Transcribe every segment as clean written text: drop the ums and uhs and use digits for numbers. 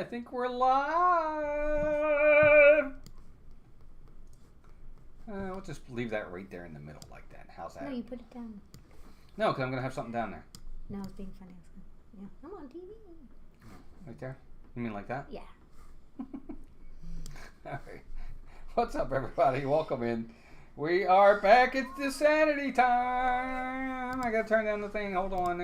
I think we're live. We'll just leave that right there in the middle like that. How's that? No, you put it down. No, because I'm going to have something down there. No, it's being funny. Yeah, I'm on TV. Right there? You mean like that? Yeah. All right. What's up, everybody? Welcome in. We are back. It's DISANITY time. I got to turn down the thing. Hold on.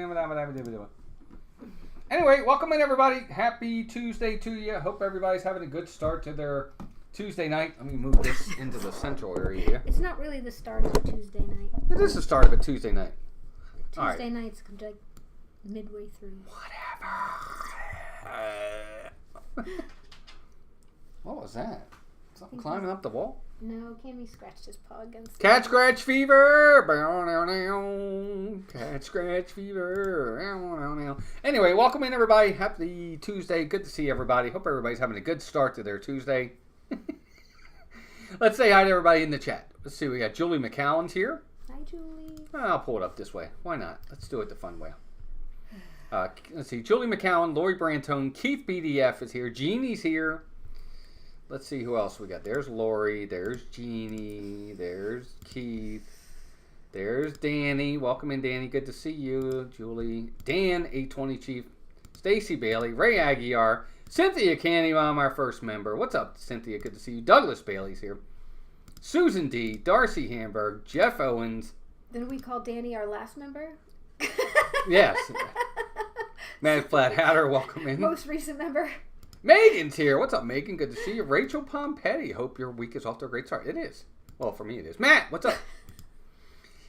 Anyway, welcome in, everybody. Happy Tuesday to you. Hope everybody's having a good start to their Tuesday night. Let me move this into the central area here. It's not really the start of a Tuesday night. It is the start of a Tuesday night. Tuesday nights come like midway through. Whatever. What was that? Something climbing up the wall? No, Cammy scratched his paw against the Cat scratch fever. Cat scratch fever. Anyway, welcome in, everybody. Happy Tuesday. Good to see everybody. Hope everybody's having a good start to their Tuesday. Let's say hi to everybody in the chat. Let's see. We got Julie McCowan's here. Hi, Julie. I'll pull it up this way. Why not? Let's do it the fun way. Let's see. Julie McCowan, Lori Brantone, Keith BDF is here. Jeannie's here. Let's see who else we got. There's Lori. There's Jeannie. There's Keith. There's Danny. Welcome in, Danny. Good to see you. Julie. Dan, 820 Chief. Stacy Bailey. Ray Aguiar. Cynthia Cannymom, our first member. What's up, Cynthia? Good to see you. Douglas Bailey's here. Susan D. Darcy Hamburg. Jeff Owens. Then we call Danny our last member? Yes. Matt Flat Hatter, welcome in. Most recent member. Megan's here. What's up, Megan? Good to see you. Rachel Pompetti. Hope your week is off to a great start. It is. Well, for me it is. Matt, what's up?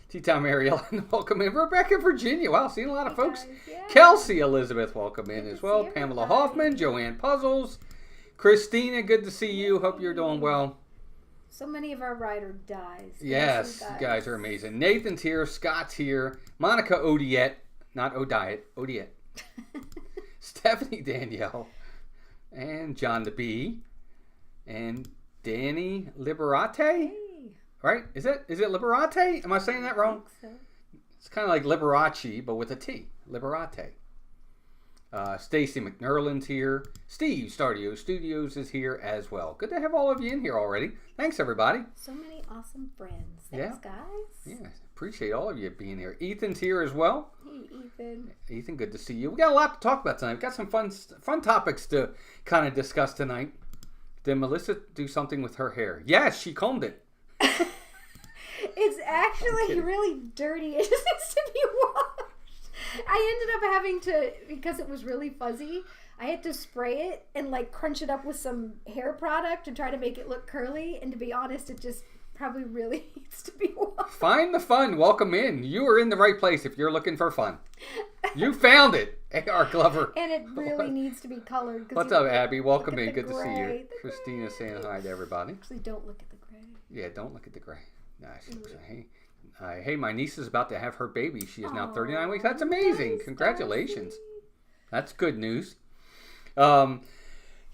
T-Town Mary Ellen, welcome in. Rebecca, Virginia. Wow, seen a lot of folks. Yeah. Kelsey Elizabeth, welcome in as well. See Pamela everybody. Hoffman, Joanne Puzzles. Christina, good to see you. Hope you're doing well. So many of our ride or dies. Yes, you guys are amazing. Nathan's here. Scott's here. Monica Odiette. Not Odiette. Odiette. Stephanie Danielle. And John the Bee. And Danny Liberate. Hey. Right? Is it Liberate? Am I saying that wrong? I think It's kind of like Liberace, but with a T. Liberate. Stacy McNerlin's here. Steve Stardio Studios is here as well. Good to have all of you in here already. Thanks, everybody. so many awesome friends. Thanks, guys. Yeah, appreciate all of you being here. Ethan's here as well. Hey, Ethan. Ethan, good to see you. We got a lot to talk about tonight. We've got some fun topics to kind of discuss tonight. Did Melissa do something with her hair? Yes, she combed it. It's actually really dirty. It just needs to be washed. I ended up having to, because it was really fuzzy, I had to spray it and like crunch it up with some hair product to try to make it look curly. And to be honest, it just probably really needs to be washed. Find the fun. Welcome in. You are in the right place if you're looking for fun. You found it. A.R. Glover. And it really needs to be colored. What's up, Abby? Welcome in. Good to see you. gray. Christina saying hi to everybody. Actually, don't look at the gray. Yeah, don't look at the gray. Nice. Hey, my niece is about to have her baby. She is now 39 weeks. That's amazing. Nice, Congratulations. Darcy. That's good news. So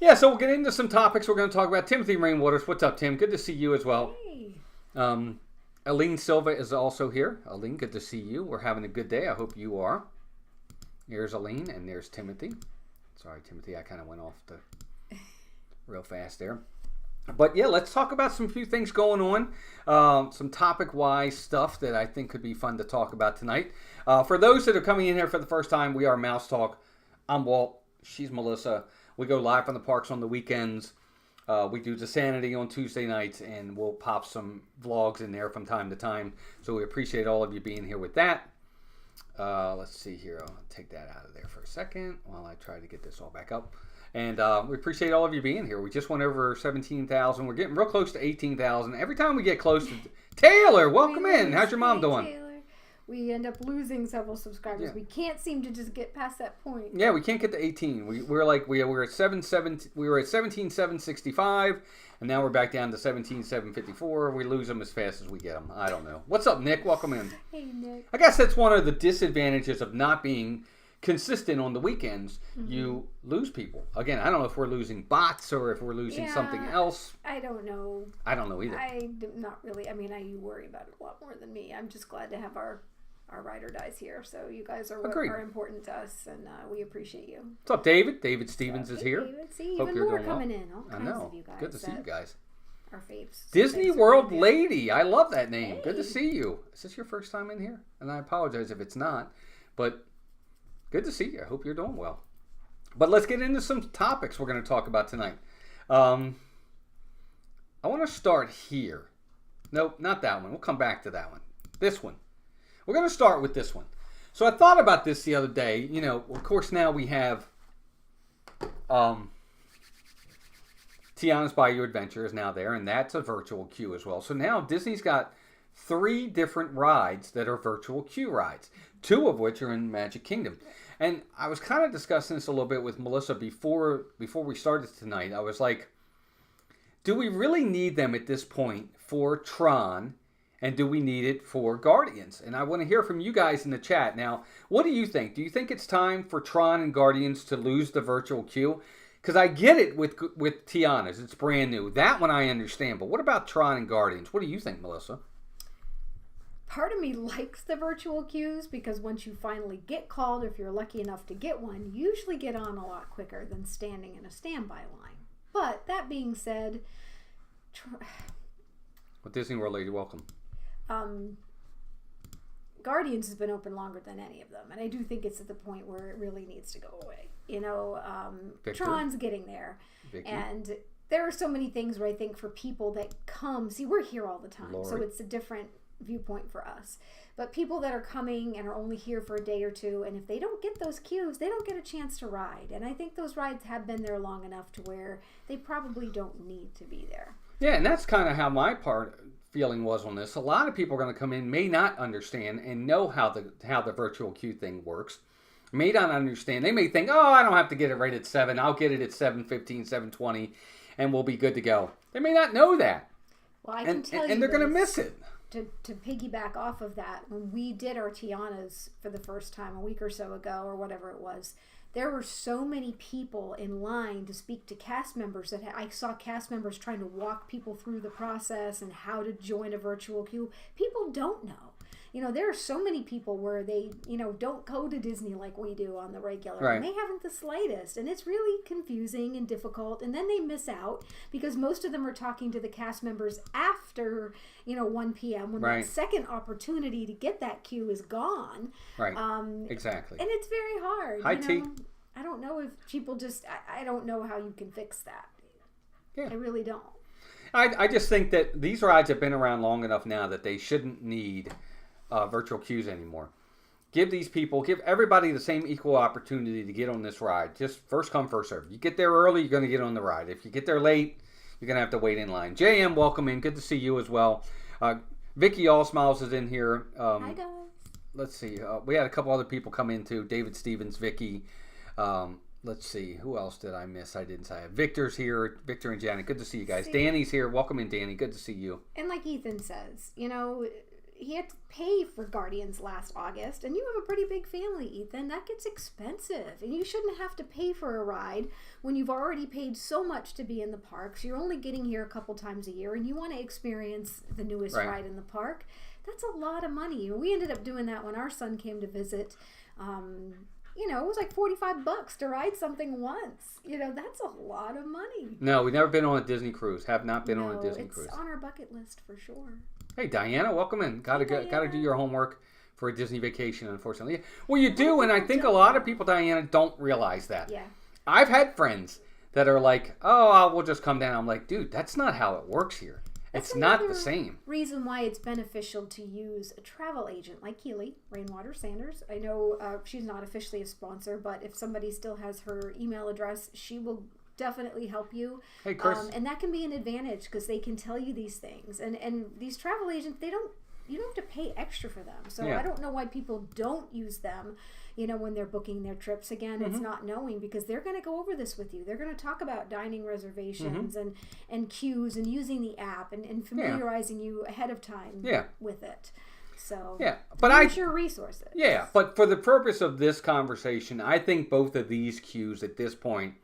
we'll get into some topics. We're going to talk about Timothy Rainwaters. What's up, Tim? Good to see you as well. Hey. Aline Silva is also here. Aline, good to see you. We're having a good day. I hope you are. Here's Aline, and there's Timothy. Sorry, Timothy, I kind of went off real fast there. But yeah, let's talk about some few things going on. Some topic-wise stuff that I think could be fun to talk about tonight. For those that are coming in here for the first time, we are Mouse Talk. I'm Walt. She's Melissa. We go live from the parks on the weekends. We do DISANITY on Tuesday nights, and we'll pop some vlogs in there from time to time. So we appreciate all of you being here with that. Let's see here. I'll take that out of there for a second while I try to get this all back up. And we appreciate all of you being here. We just went over 17,000. We're getting real close to 18,000. Every time we get close to... Taylor, welcome in. How's your mom doing? Taylor. We end up losing several subscribers. Yeah. We can't seem to just get past that point. Yeah, we can't get to 18. We were at 17,765, and now we're back down to 17,754. We lose them as fast as we get them. I don't know. What's up, Nick? Welcome in. Hey, Nick. I guess that's one of the disadvantages of not being consistent on the weekends. Mm-hmm. You lose people. Again, I don't know if we're losing bots or if we're losing something else. I don't know. I don't know either. Not really. I mean, you worry about it a lot more than me. I'm just glad to have our our ride or dies here. So you guys are what Agreed. are important to us, and we appreciate you. What's up, David? David Stevens is here. David, see, Hope even you're more doing coming well. in. All I kinds know. of you guys. Good to see you guys. Our faves. Disney Thanks for World being here. Lady. I love that name. Hey. Good to see you. Is this your first time in here? And I apologize if it's not, but good to see you. I hope you're doing well. But let's get into some topics we're going to talk about tonight. I want to start here. Nope, not that one. We'll come back to that one. This one. We're going to start with this one. So I thought about this the other day. You know, of course, now we have Tiana's Bayou Adventure is now there, and that's a virtual queue as well. So now Disney's got 3 different rides that are virtual queue rides, 2 of which are in Magic Kingdom. And I was kind of discussing this a little bit with Melissa before we started tonight. I was like, do we really need them at this point for Tron, and do we need it for Guardians? And I want to hear from you guys in the chat. Now, what do you think? Do you think it's time for Tron and Guardians to lose the virtual queue? Because I get it with Tiana's. It's brand new. That one I understand. But what about Tron and Guardians? What do you think, Melissa? Part of me likes the virtual queues because once you finally get called, if you're lucky enough to get one, you usually get on a lot quicker than standing in a standby line. But that being said, Well, Disney World Lady, welcome. Guardians has been open longer than any of them, and I do think it's at the point where it really needs to go away. You know, Tron's getting there, Vicky. And there are so many things where I think for people that come, see, we're here all the time, Lori. so it's a different viewpoint for us. But people that are coming and are only here for a day or two, and if they don't get those queues, they don't get a chance to ride. And I think those rides have been there long enough to where they probably don't need to be there. Yeah, and that's kind of how my feeling was on this. A lot of people are going to come in, may not understand and know how the virtual queue thing works. May not understand. They may think, oh, I don't have to get it right at 7. I'll get it at 7:15, 7:20, and we'll be good to go. They may not know that. Well, I can tell you, and they're going to miss it. To piggyback off of that, when we did our Tiana's for the first time a week or so ago, or whatever it was, there were so many people in line to speak to cast members that I saw cast members trying to walk people through the process and how to join a virtual queue. People don't know. You know, there are so many people where they, you know, don't go to Disney like we do on the regular. Right. And they haven't the slightest. And it's really confusing and difficult. And then they miss out because most of them are talking to the cast members after, 1 p.m. when Right. that second opportunity to get that queue is gone. Right. Exactly. And it's very hard. Hi, T. I don't know if people just, I don't know how you can fix that. Yeah. I really don't. I just think that these rides have been around long enough now that they shouldn't need virtual queues anymore. Give everybody the same equal opportunity to get on this ride. Just first come, first serve. You get there early, you're going to get on the ride. If you get there late, you're going to have to wait in line. JM, welcome in. Good to see you as well. Vicky All Smiles is in here. Hi, guys. Let's see. We had a couple other people come in too. David Stevens, Vicky. Let's see. Who else did I miss? I didn't say. Victor's here. Victor and Janet. Good to see you guys. Danny's here. Welcome in, Danny. Good to see you. And like Ethan says, he had to pay for Guardians last August, and you have a pretty big family, Ethan. That gets expensive, and you shouldn't have to pay for a ride when you've already paid so much to be in the parks. You're only getting here a couple times a year, and you want to experience the newest ride in the park. That's a lot of money. We ended up doing that when our son came to visit. It was like $45 to ride something once. That's a lot of money. No, we've never been on a Disney cruise. Have not been on a Disney cruise. It's on our bucket list for sure. Hey, Diana, welcome in. Got to do your homework for a Disney vacation, unfortunately. Well, you do, and I think a lot of people, Diana, don't realize that. Yeah. I've had friends that are like, oh, we'll just come down. I'm like, dude, that's not how it works here. It's not the same. Reason why it's beneficial to use a travel agent like Keely, Rainwater Sanders. I know she's not officially a sponsor, but if somebody still has her email address, she will definitely help you. Hey, Chris. And that can be an advantage because they can tell you these things. And these travel agents, you don't have to pay extra for them. So I don't know why people don't use them, when they're booking their trips. Again, it's not knowing because they're going to go over this with you. They're going to talk about dining reservations and queues and using the app and familiarizing you ahead of time with it. So but use your resources. Yeah, but for the purpose of this conversation, I think both of these queues at this point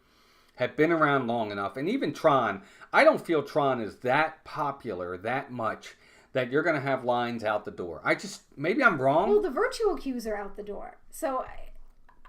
have been around long enough. And even Tron, I don't feel Tron is that popular that much that you're going to have lines out the door. Maybe I'm wrong. Well, the virtual queues are out the door. So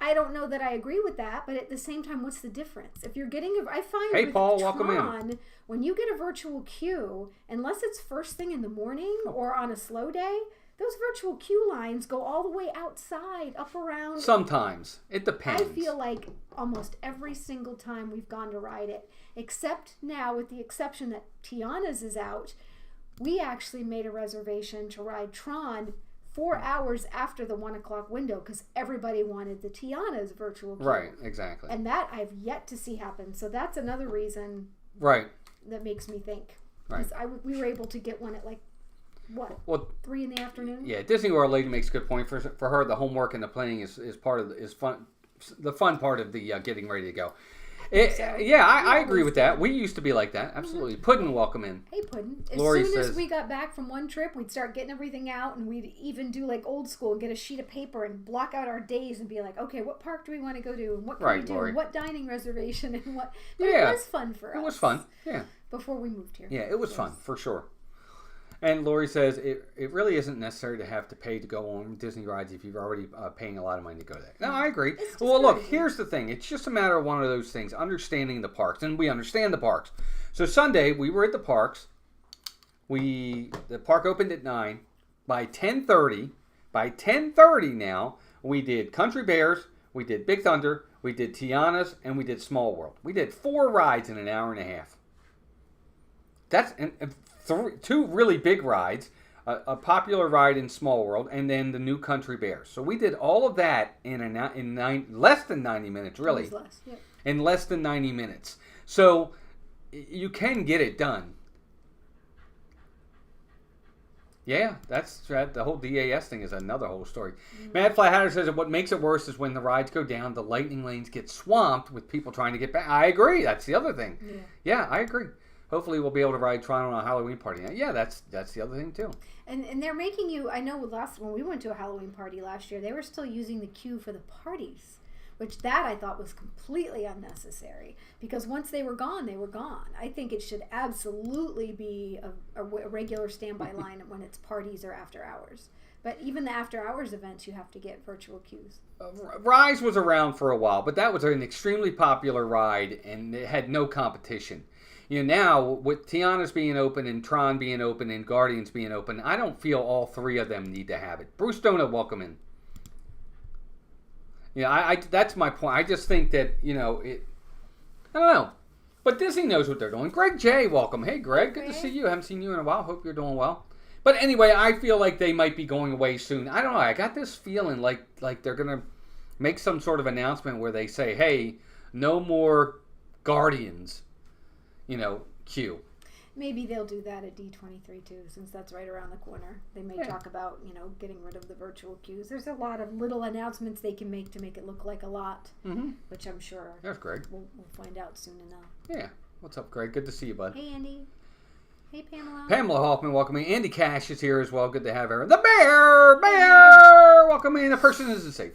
I don't know that I agree with that, but at the same time, what's the difference? If you're getting I find hey, with Paul, Tron, welcome in. When you get a virtual queue, unless it's first thing in the morning or on a slow day, those virtual queue lines go all the way outside, up around. Sometimes. It depends. I feel like almost every single time we've gone to ride it, except now with the exception that Tiana's is out, we actually made a reservation to ride Tron 4 hours after the 1 o'clock window because everybody wanted the Tiana's virtual queue. Right, exactly. And that I've yet to see happen. So that's another reason that makes me think. Right. We were able to get one at 3 in the afternoon? Yeah, Disney World lady makes a good point. For her, the homework and the planning is part of the fun part of the getting ready to go. I agree with that. We used to be like that. Absolutely. Puddin', welcome in. Hey, Puddin'. As Lori soon says, as we got back from one trip, we'd start getting everything out, and we'd even do like old school and get a sheet of paper and block out our days and be like, okay, what park do we want to go to? And what can we do? Lori. What dining reservation? And what? But it was fun for us. It was fun. Yeah. Before we moved here. Yeah, it was fun, for sure. And Lori says it really isn't necessary to have to pay to go on Disney rides if you're already paying a lot of money to go there. No, I agree. Well, look, here's the thing. It's just a matter of one of those things, understanding the parks. And we understand the parks. So Sunday, we were at the parks. The park opened at 9. By 10:30 now, we did Country Bears, we did Big Thunder, we did Tiana's, and we did Small World. We did 4 rides in an hour and a half. That's... two really big rides, a popular ride in Small World, and then the new Country Bears. So we did all of that in less than 90 minutes, really. It was less, yeah. In less than 90 minutes. So you can get it done. Yeah, the whole DAS thing is another whole story. Mad Fly Hatter says that what makes it worse is when the rides go down, the lightning lanes get swamped with people trying to get back. I agree. That's the other thing. Yeah, I agree. Hopefully we'll be able to ride Tron on a Halloween party. Yeah, that's the other thing too. And they're making you, I know when we went to a Halloween party last year, they were still using the queue for the parties, which that I thought was completely unnecessary because once they were gone, they were gone. I think it should absolutely be a regular standby line when it's parties or after hours. But even the after hours events, you have to get virtual queues. Rise was around for a while, but that was an extremely popular ride and it had no competition. Now, with Tiana's being open and Tron being open and Guardians being open, I don't feel all 3 of them need to have it. Bruce Donut, welcome in. That's my point. I just think that, I don't know. But Disney knows what they're doing. Greg J, welcome. Hey, Greg. Good to see you. I haven't seen you in a while. Hope you're doing well. But anyway, I feel like they might be going away soon. I don't know. I got this feeling like they're going to make some sort of announcement where they say, hey, no more Guardians. Queue. Maybe they'll do that at D23 too, since that's right around the corner. They may talk about, getting rid of the virtual queues. There's a lot of little announcements they can make to make it look like a lot, which I'm sure there's Greg. We'll find out soon enough. Yeah. What's up, Greg? Good to see you, bud. Hey, Andy. Hey, Pamela. Pamela Hoffman, welcome in. Andy Cash is here as well. Good to have her. The Bear! Welcome in. The person isn't safe.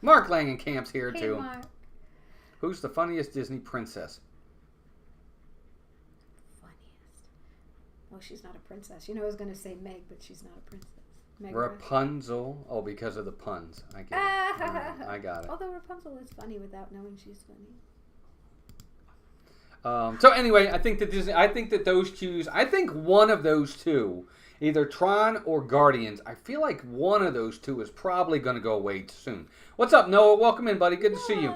Mark Langenkamp's here too. Mark. Who's the funniest Disney princess? Well, she's not a princess. I was going to say Meg, but she's not a princess. Meg Rapunzel. Oh, because of the puns. I get it. I got it. Although Rapunzel is funny without knowing she's funny. So anyway, I think that those queues. I think one of those two, either Tron or Guardians. I feel like one of those two is probably going to go away soon. What's up, Noah? Welcome in, buddy. Good to see you.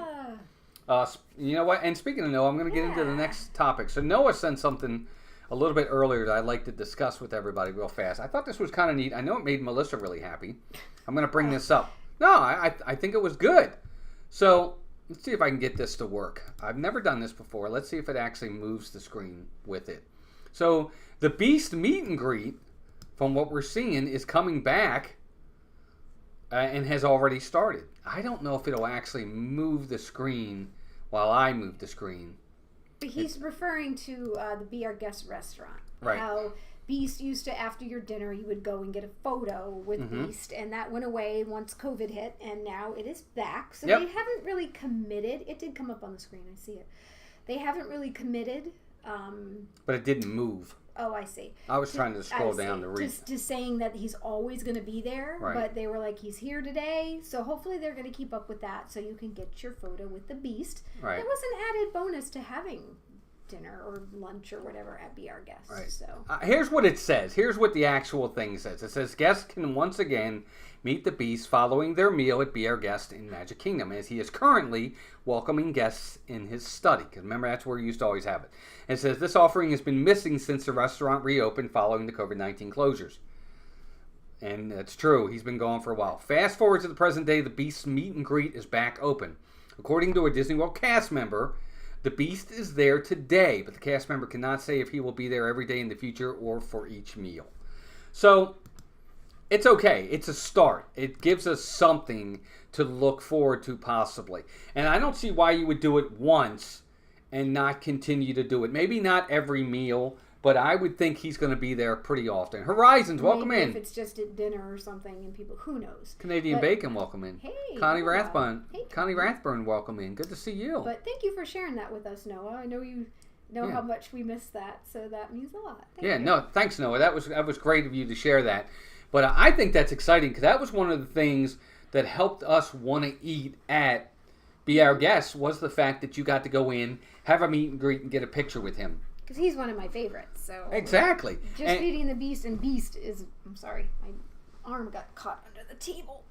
You know what? And speaking of Noah, I'm going to get into the next topic. So Noah sent something a little bit earlier that I'd like to discuss with everybody real fast. I thought this was kind of neat. I know it made Melissa really happy. I'm going to bring this up. No, I think it was good. So let's see if I can get this to work. I've never done this before. Let's see if it actually moves the screen with it. So the Beast meet and greet, from what we're seeing, is coming back and has already started. I don't know if it'll actually move the screen while I move the screen. But he's referring to the Be Our Guest restaurant. Right. How Beast used to, after your dinner, you would go and get a photo with Beast, and that went away once COVID hit, and now it is back. So they haven't really committed. It did come up on the screen. I see it. They haven't really committed. But it didn't move. Oh, I see. I was trying to scroll down to read. Just saying that he's always going to be there, Right. but they were like, he's here today, so hopefully they're going to keep up with that, so you can get your photo with the Beast. Right. It was an added bonus to having dinner or lunch or whatever at Be Our Guest. Right. So here's what it says. Here's what the actual thing says. It says guests can once again meet the Beast following their meal at Be Our Guest in Magic Kingdom, as he is currently welcoming guests in his study. Because remember, that's where he used to always have it. And it says this offering has been missing since the restaurant reopened following the COVID-19 closures. And that's true. He's been gone for a while. Fast forward to the present day, the Beast's meet and greet is back open. According to a Disney World cast member, the Beast is there today, but the cast member cannot say if he will be there every day in the future or for each meal. So, it's okay. It's a start. It gives us something to look forward to possibly. And I don't see why you would do it once and not continue to do it. Maybe not every meal, but I would think he's going to be there pretty often. Horizons, welcome in. If it's just at dinner or something and people, who knows? Canadian Bacon, welcome in. Hey. Connie Noah. Rathbun. Hey, Connie Rathburn, welcome in. Good to see you. But thank you for sharing that with us, Noah. I know you know how much we miss that, so that means a lot. Thank you. No, thanks, Noah. That was great of you to share that. But I think that's exciting because that was one of the things that helped us want to eat at Be Our Guest was the fact that you got to go in, have a meet and greet, and get a picture with him. Because he's one of my favorites. So Exactly. Just Feeding the Beast, and Beast is, I'm sorry, my arm got caught under the table.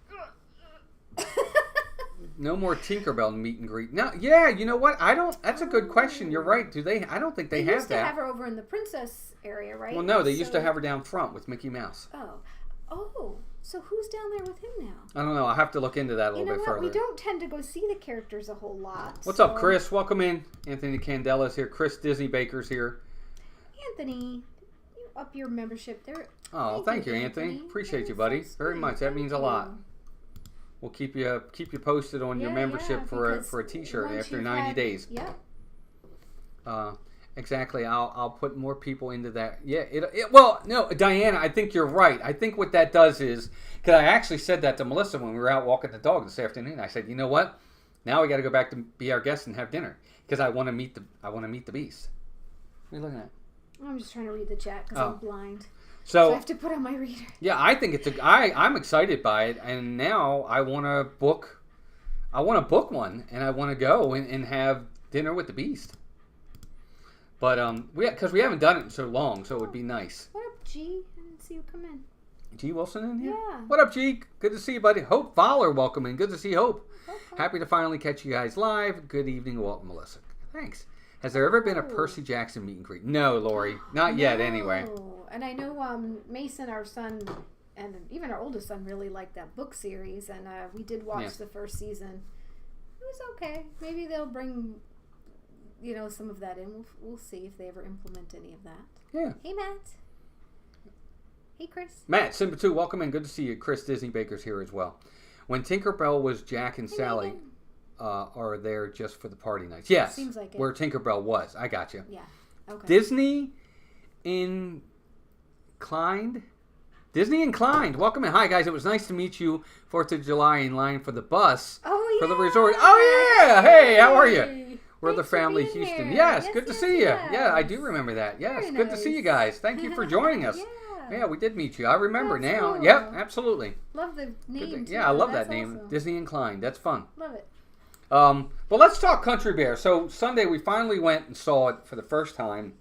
No more Tinkerbell meet and greet. No, yeah, you know what? That's a good question. You're right. Do they? I don't think they have used to that. have her over in the princess area, right? Well, no, they used to have her down front with Mickey Mouse. Oh, so who's down there with him now? I don't know. I'll have to look into that a You little know bit what? further. We don't tend to go see the characters a whole lot. What's up, Chris? Welcome in. Anthony Candela's here. Chris Disney Baker's here. Anthony, you up your membership there. Oh, thank you, Anthony. Appreciate you, buddy. Very much. That means a lot. We'll keep you posted on your membership for a T-shirt after 90 days. Yep. Exactly. I'll put more people into that. Yeah. Well, no, Diana, I think you're right. I think what that does is, because I actually said that to Melissa when we were out walking the dog this afternoon. I said, you know what? Now we got to go back to Be Our Guest and have dinner because I want to meet the Beast. What are you looking at? I'm just trying to read the chat because I'm blind. So I have to put on my reader. Yeah, I think I'm excited by it, and now I want to book one, and I want to go and have dinner with the Beast. But because we haven't done it in so long, so it would be nice. What up, G? I didn't see you come in. G Wilson in here? Yeah. What up, G? Good to see you, buddy. Hope Fowler, welcome in. Good to see Hope. Okay. Happy to finally catch you guys live. Good evening, Walt and Melissa. Thanks. Has there ever been a Percy Jackson meet and greet? No, Lori. Not yet, anyway. And I know Mason, our son, and even our oldest son really liked that book series, and we did watch the first season. It was okay. Maybe they'll bring, some of that in. We'll see if they ever implement any of that. Yeah. Hey, Matt. Hey, Chris. Matt, Simba 2, welcome in. Good to see you. Chris Disney Baker's here as well. When Tinkerbell was Jack and Sally, are there just for the party nights? Yes. Seems like it. Where Tinkerbell was. I got you. Yeah. Okay. Disney Inclined. Welcome in. Hi, guys. It was nice to meet you 4th of July in line for the bus for the resort. Oh, yeah. Hey, how are you? We're the family Houston. Here. Yes, good to see you. Yeah, I do remember that. Yes, Very good to see you guys. Thank you for joining us. Yeah. Yeah, we did meet you. I remember now. Cool. Yep, absolutely. Love the name. Yeah, I love That's that name. awesome. Disney Inclined. That's fun. Love it. Well, let's talk Country Bear. So Sunday we finally went and saw it for the first time.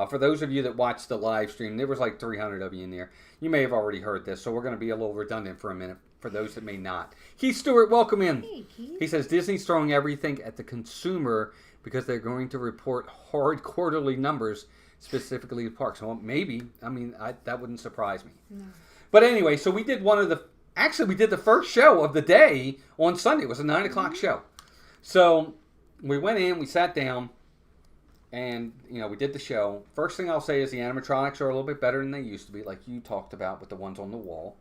For those of you that watched the live stream, there was like 300 of you in there. You may have already heard this, so we're going to be a little redundant for a minute for those that may not. Keith Stewart, welcome in. Hey, Keith. He says Disney's throwing everything at the consumer because they're going to report hard quarterly numbers, specifically the parks. Well, maybe. I mean, that wouldn't surprise me. No. But anyway, so we did we did the first show of the day on Sunday. It was a 9 o'clock show. So we went in, we sat down, and, we did the show. First thing I'll say is the animatronics are a little bit better than they used to be, like you talked about with the ones on the wall.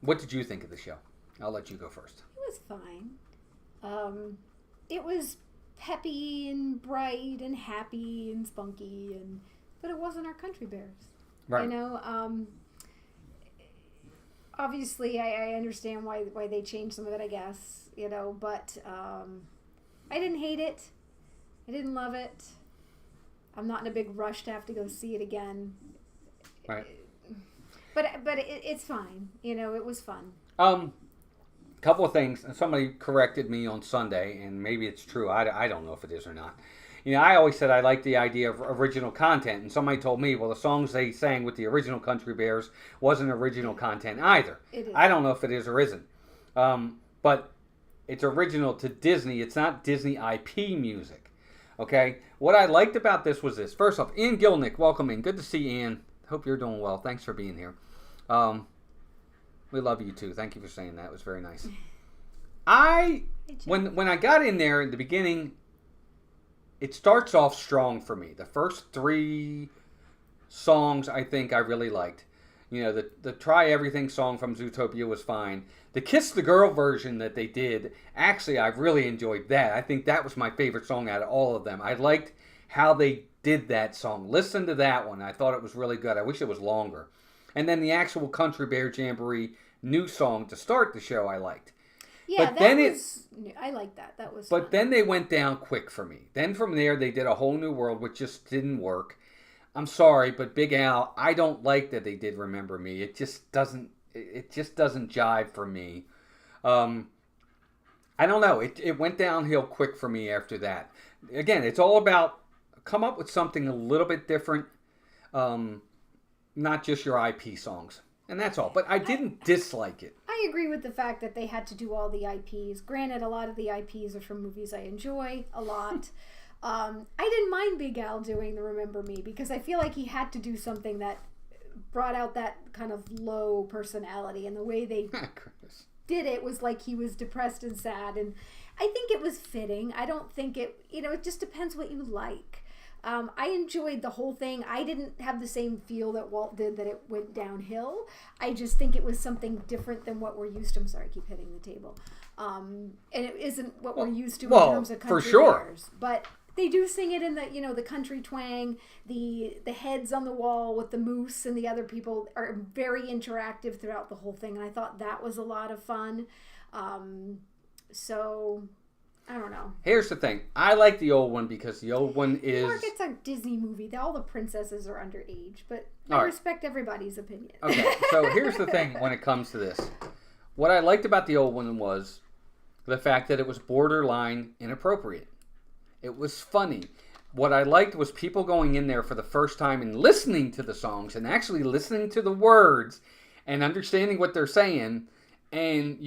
What did you think of the show? I'll let you go first. It was fine. It was peppy and bright and happy and spunky, but it wasn't our Country Bears. Right. Obviously, I understand why they changed some of it, I guess, but I didn't hate it. I didn't love it. I'm not in a big rush to have to go see it again. Right. But it's fine. You know, it was fun. Couple of things. And somebody corrected me on Sunday, and maybe it's true. I don't know if it is or not. You know, I always said I like the idea of original content, and somebody told me, well, the songs they sang with the original Country Bears wasn't original content either. It is. I don't know if it is or isn't. But it's original to Disney. It's not Disney IP music. Okay? What I liked about this was this. First off, Ian Gilnick, welcome in. Good to see you, Ian. Hope you're doing well. Thanks for being here. We love you too. Thank you for saying that. It was very nice. When I got in there in the beginning, it starts off strong for me. The first 3 songs I think I really liked. You know, the Try Everything song from Zootopia was fine. The Kiss the Girl version that they did, actually I really enjoyed that. I think that was my favorite song out of all of them. I liked how they did that song. Listen to that one. I thought it was really good. I wish it was longer. And then the actual Country Bear Jamboree new song to start the show I liked. Yeah, but then I like that. That was But fun. then they went down quick for me. Then from there they did A Whole New World, which just didn't work. I'm sorry, but Big Al, I don't like that they did Remember Me. It just doesn't jive for me. I don't know. It went downhill quick for me after that. Again, it's all about come up with something a little bit different, not just your IP songs. And that's all. But I didn't dislike it. I agree with the fact that they had to do all the IPs. Granted, a lot of the IPs are from movies I enjoy a lot. I didn't mind Big Al doing the Remember Me because I feel like he had to do something that brought out that kind of low personality, and the way they did it was like he was depressed and sad, and I think it was fitting. I don't think it just depends what you like. I enjoyed the whole thing. I didn't have the same feel that Walt did, that it went downhill. I just think it was something different than what we're used to. I'm sorry, I keep hitting the table. And it isn't what we're used to in terms of country bears. But they do sing it in the, the country twang. The heads on the wall with the moose and the other people are very interactive throughout the whole thing. And I thought that was a lot of fun. So I don't know. Here's the thing. I like the old one because the old one is... Mark, it's a Disney movie. All the princesses are underage, but I respect everybody's opinion. Okay, so here's the thing when it comes to this. What I liked about the old one was the fact that it was borderline inappropriate. It was funny. What I liked was people going in there for the first time and listening to the songs and actually listening to the words and understanding what they're saying, and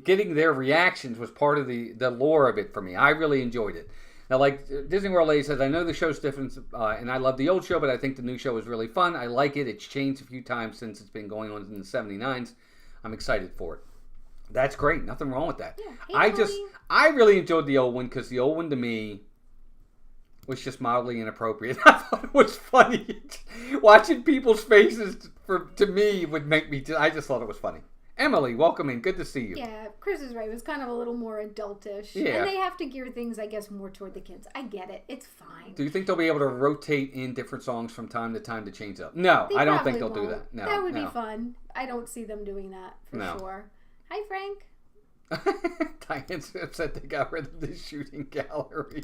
getting their reactions was part of the lore of it for me. I really enjoyed it. Now, like Disney World Lady says, I know the show's different, and I love the old show, but I think the new show is really fun. I like it. It's changed a few times since it's been going on in the 79s. I'm excited for it. That's great. Nothing wrong with that. Yeah, I really enjoyed the old one because the old one to me was just mildly inappropriate. I thought it was funny. Watching people's faces to me would make me... I just thought it was funny. Emily, welcome in. Good to see you. Yeah, Chris is right. It was kind of a little more adultish. Yeah. And they have to gear things, I guess, more toward the kids. I get it. It's fine. Do you think they'll be able to rotate in different songs from time to time to change up? No, I don't think they'll do that. No, that would be fun. I don't see them doing that for sure. Hi, Frank. Diane's upset they got rid of the shooting gallery.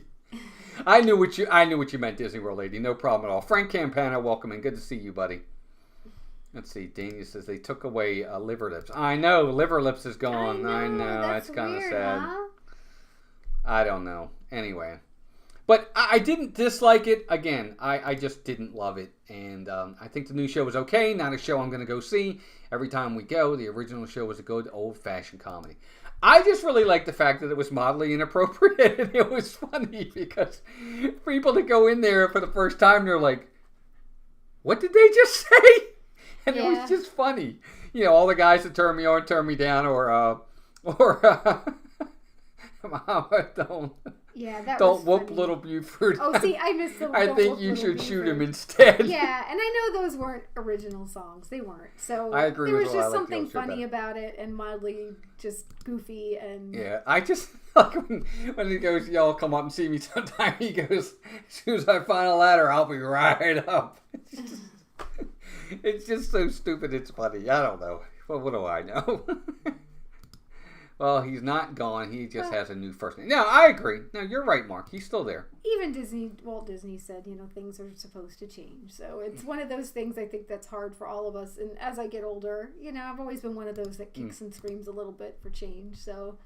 I knew what you meant, Disney World Lady. No problem at all. Frank Campana, welcome in. Good to see you, buddy. Let's see. Daniel says they took away Liver Lips. I know. Liver Lips is gone. I know. That's kind of sad. Huh? I don't know. Anyway. But I didn't dislike it. Again, I just didn't love it. And I think the new show was okay. Not a show I'm going to go see. Every time we go, the original show was a good old-fashioned comedy. I just really like the fact that it was mildly inappropriate. And it was funny because people that go in there for the first time, they're like, what did they just say? And it was just funny. You know, all the guys that turn me on, turn me down, or Mama, don't whoop funny. Little Buford. Oh, see, I missed the I think you should shoot him instead. Yeah, and I know those weren't original songs. They weren't. So I agree there with was just like something funny about it and mildly just goofy and... Yeah, I just like when he goes, y'all come up and see me sometime, he goes, as soon as I find a ladder, I'll be right up. It's just so stupid, it's funny. I don't know. What do I know? Well, he's not gone. He just has a new first name. No, I agree. No, you're right, Mark. He's still there. Even Walt Disney said, things are supposed to change. So it's one of those things I think that's hard for all of us. And as I get older, I've always been one of those that kicks and screams a little bit for change. So,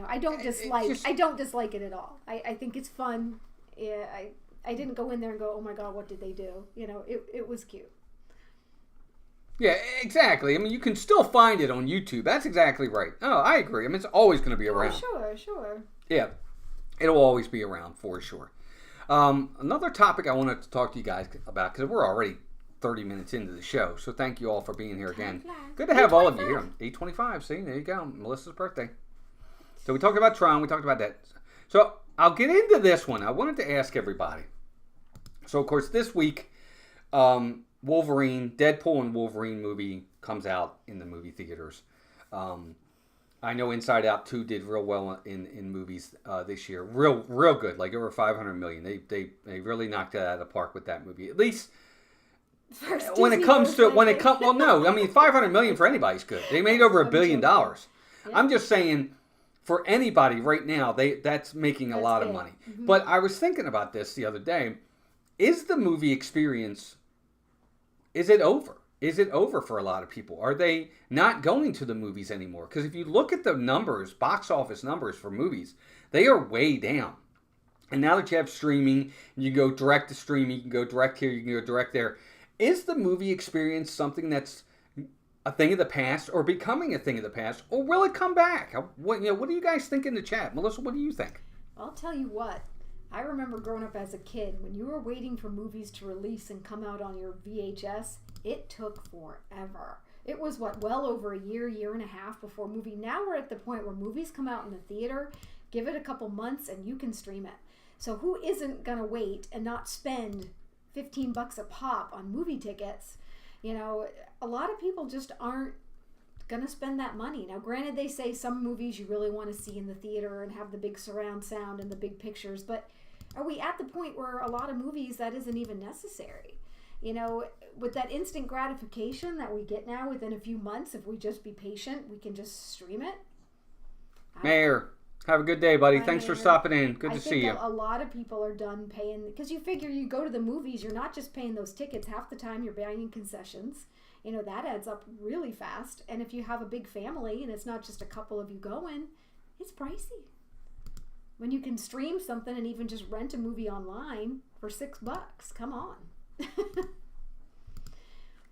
I don't dislike it at all. I think it's fun. Yeah, I didn't go in there and go, oh my God, what did they do? It was cute. Yeah, exactly. I mean, you can still find it on YouTube. That's exactly right. Oh, I agree. I mean, it's always going to be around. Oh, sure. Yeah, it'll always be around for sure. Another topic I wanted to talk to you guys about, because we're already 30 minutes into the show, so thank you all for being here again. Good to have all of you here. 8:25, see? There you go. Melissa's birthday. So we talked about Tron. We talked about that. So I'll get into this one. I wanted to ask everybody. So, of course, this week... Deadpool and Wolverine movie comes out in the movie theaters. I know Inside Out 2 did real well in movies this year. Real good, like over $500 million. They really knocked it out of the park with that movie. At least when it comes to well, no, I mean $500 million for anybody's good. They made over $1 billion. Yeah. I'm just saying for anybody right now, that's making a lot of money. Mm-hmm. But I was thinking about this the other day. Is the movie experience? Is it over? Is it over for a lot of people? Are they not going to the movies anymore? Because if you look at the numbers, box office numbers for movies, they are way down. And now that you have streaming, you can go direct to streaming, you can go direct here, you can go direct there. Is the movie experience something that's a thing of the past or becoming a thing of the past? Or will it come back? What do you guys think in the chat? Melissa, what do you think? I'll tell you what. I remember growing up as a kid, when you were waiting for movies to release and come out on your VHS, it took forever. It was, well over a year and a half before a movie. Now we're at the point where movies come out in the theater, give it a couple months, and you can stream it. So who isn't going to wait and not spend $15 a pop on movie tickets? A lot of people just aren't going to spend that money. Now, granted, they say some movies you really want to see in the theater and have the big surround sound and the big pictures, but are we at the point where a lot of movies that isn't even necessary? With that instant gratification that we get now within a few months, if we just be patient, we can just stream it. Mayor, have a good day, buddy. Thanks for stopping in. Good to see you. A lot of people are done paying, because you figure you go to the movies, you're not just paying those tickets. Half the time you're buying concessions. That adds up really fast. And if you have a big family and it's not just a couple of you going, it's pricey. When you can stream something and even just rent a movie online for $6, come on.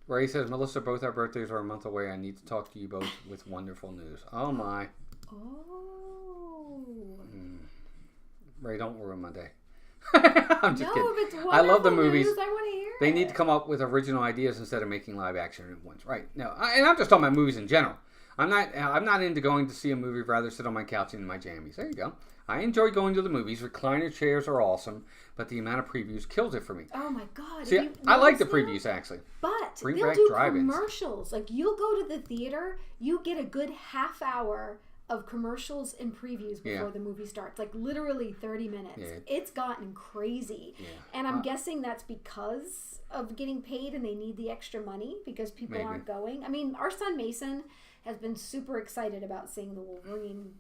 Ray says, Melissa, both our birthdays are a month away. I need to talk to you both with wonderful news. Oh, my. Oh. Ray, don't ruin my day. I'm just kidding. If it's wonderful I love the movies. News, I want to hear They need to come up with original ideas instead of making live action ones. Right. No, and I'm just talking about movies in general. I'm not into going to see a movie, rather sit on my couch in my jammies. There you go. I enjoy going to the movies. Recliner chairs are awesome, but the amount of previews kills it for me. Oh my God. See, I like the previews actually. But Bring they'll back do drive-ins. commercials. Like you'll go to the theater, you get a good half hour of commercials and previews before the movie starts. Like literally 30 minutes. Yeah. It's gotten crazy. Yeah. And I'm guessing that's because of getting paid and they need the extra money because people aren't going. I mean, our son Mason has been super excited about seeing the Wolverine,